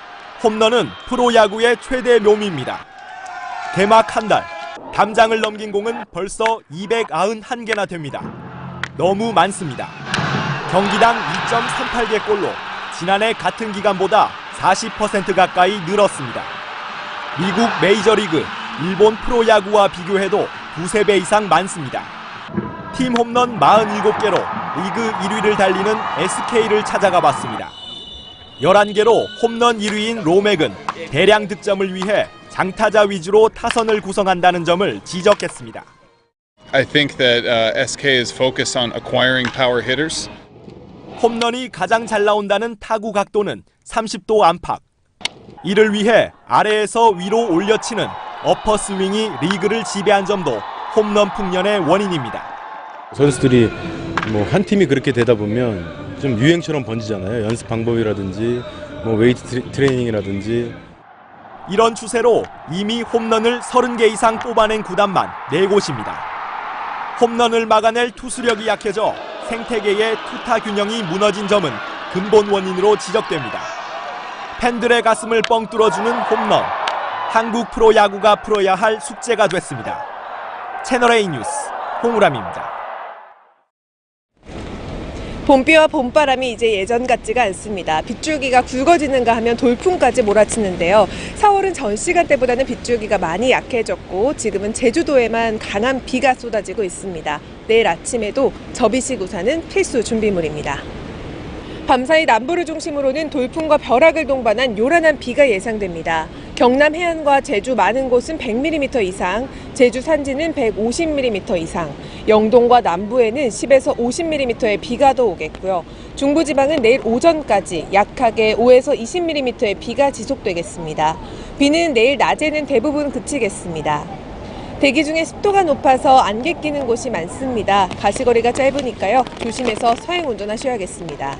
[SPEAKER 16] 홈런은 프로야구의 최대 묘미입니다. 개막 한 달, 담장을 넘긴 공은 벌써 291개나 됩니다. 너무 많습니다. 경기당 2.38개 골로 지난해 같은 기간보다 40% 가까이 늘었습니다. 미국 메이저리그, 일본 프로야구와 비교해도 두세 배 이상 많습니다. 팀 홈런 47개로 리그 1위를 달리는 SK를 찾아가 봤습니다. 11개로 홈런 1위인 로맥은 대량 득점을 위해 장타자 위주로 타선을 구성한다는 점을 지적했습니다.
[SPEAKER 18] I think that SK is focused on acquiring power hitters.
[SPEAKER 16] 홈런이 가장 잘 나온다는 타구 각도는 30도 안팎. 이를 위해 아래에서 위로 올려치는 어퍼 스윙이 리그를 지배한 점도 홈런 풍년의 원인입니다.
[SPEAKER 19] 선수들이 한 팀이 그렇게 되다 보면 좀 유행처럼 번지잖아요. 연습 방법이라든지 웨이트 트레이닝이라든지.
[SPEAKER 16] 이런 추세로 이미 홈런을 30개 이상 뽑아낸 구단만 4곳입니다. 홈런을 막아낼 투수력이 약해져 생태계의 투타 균형이 무너진 점은 근본 원인으로 지적됩니다. 팬들의 가슴을 뻥 뚫어주는 홈런. 한국 프로야구가 풀어야 할 숙제가 됐습니다. 채널A 뉴스 홍우람입니다.
[SPEAKER 20] 봄비와 봄바람이 이제 예전 같지가 않습니다. 빗줄기가 굵어지는가 하면 돌풍까지 몰아치는데요. 4월은 전 시간대보다는 빗줄기가 많이 약해졌고 지금은 제주도에만 강한 비가 쏟아지고 있습니다. 내일 아침에도 접이식 우산은 필수 준비물입니다. 밤사이 남부를 중심으로는 돌풍과 벼락을 동반한 요란한 비가 예상됩니다. 경남 해안과 제주 많은 곳은 100mm 이상, 제주 산지는 150mm 이상, 영동과 남부에는 10에서 50mm의 비가 더 오겠고요. 중부지방은 내일 오전까지 약하게 5에서 20mm의 비가 지속되겠습니다. 비는 내일 낮에는 대부분 그치겠습니다. 대기 중에 습도가 높아서 안개 끼는 곳이 많습니다. 가시거리가 짧으니까요. 조심해서 서행 운전하셔야겠습니다.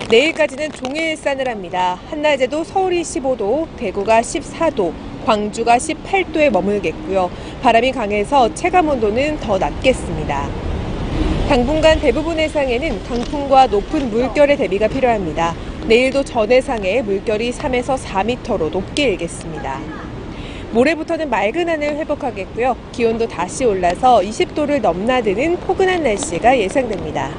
[SPEAKER 20] 내일까지는 종일 싸늘합니다. 한낮에도 서울이 15도, 대구가 14도, 광주가 18도에 머물겠고요. 바람이 강해서 체감온도는 더 낮겠습니다. 당분간 대부분 해상에는 강풍과 높은 물결의 대비가 필요합니다. 내일도 전 해상에 물결이 3에서 4m로 높게 일겠습니다. 모레부터는 맑은 하늘 회복하겠고요. 기온도 다시 올라서 20도를 넘나드는 포근한 날씨가 예상됩니다.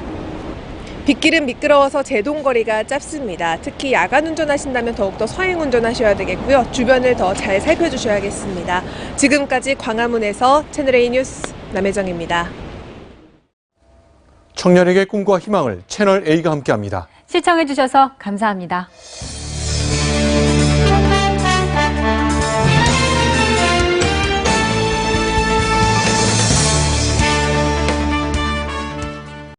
[SPEAKER 20] 빗길은 미끄러워서 제동거리가 짧습니다. 특히 야간 운전하신다면 더욱더 서행 운전하셔야 되겠고요. 주변을 더 잘 살펴주셔야겠습니다. 지금까지 광화문에서 채널A 뉴스 남혜정입니다.
[SPEAKER 4] 청년에게 꿈과 희망을 채널A가 함께합니다.
[SPEAKER 1] 시청해주셔서 감사합니다.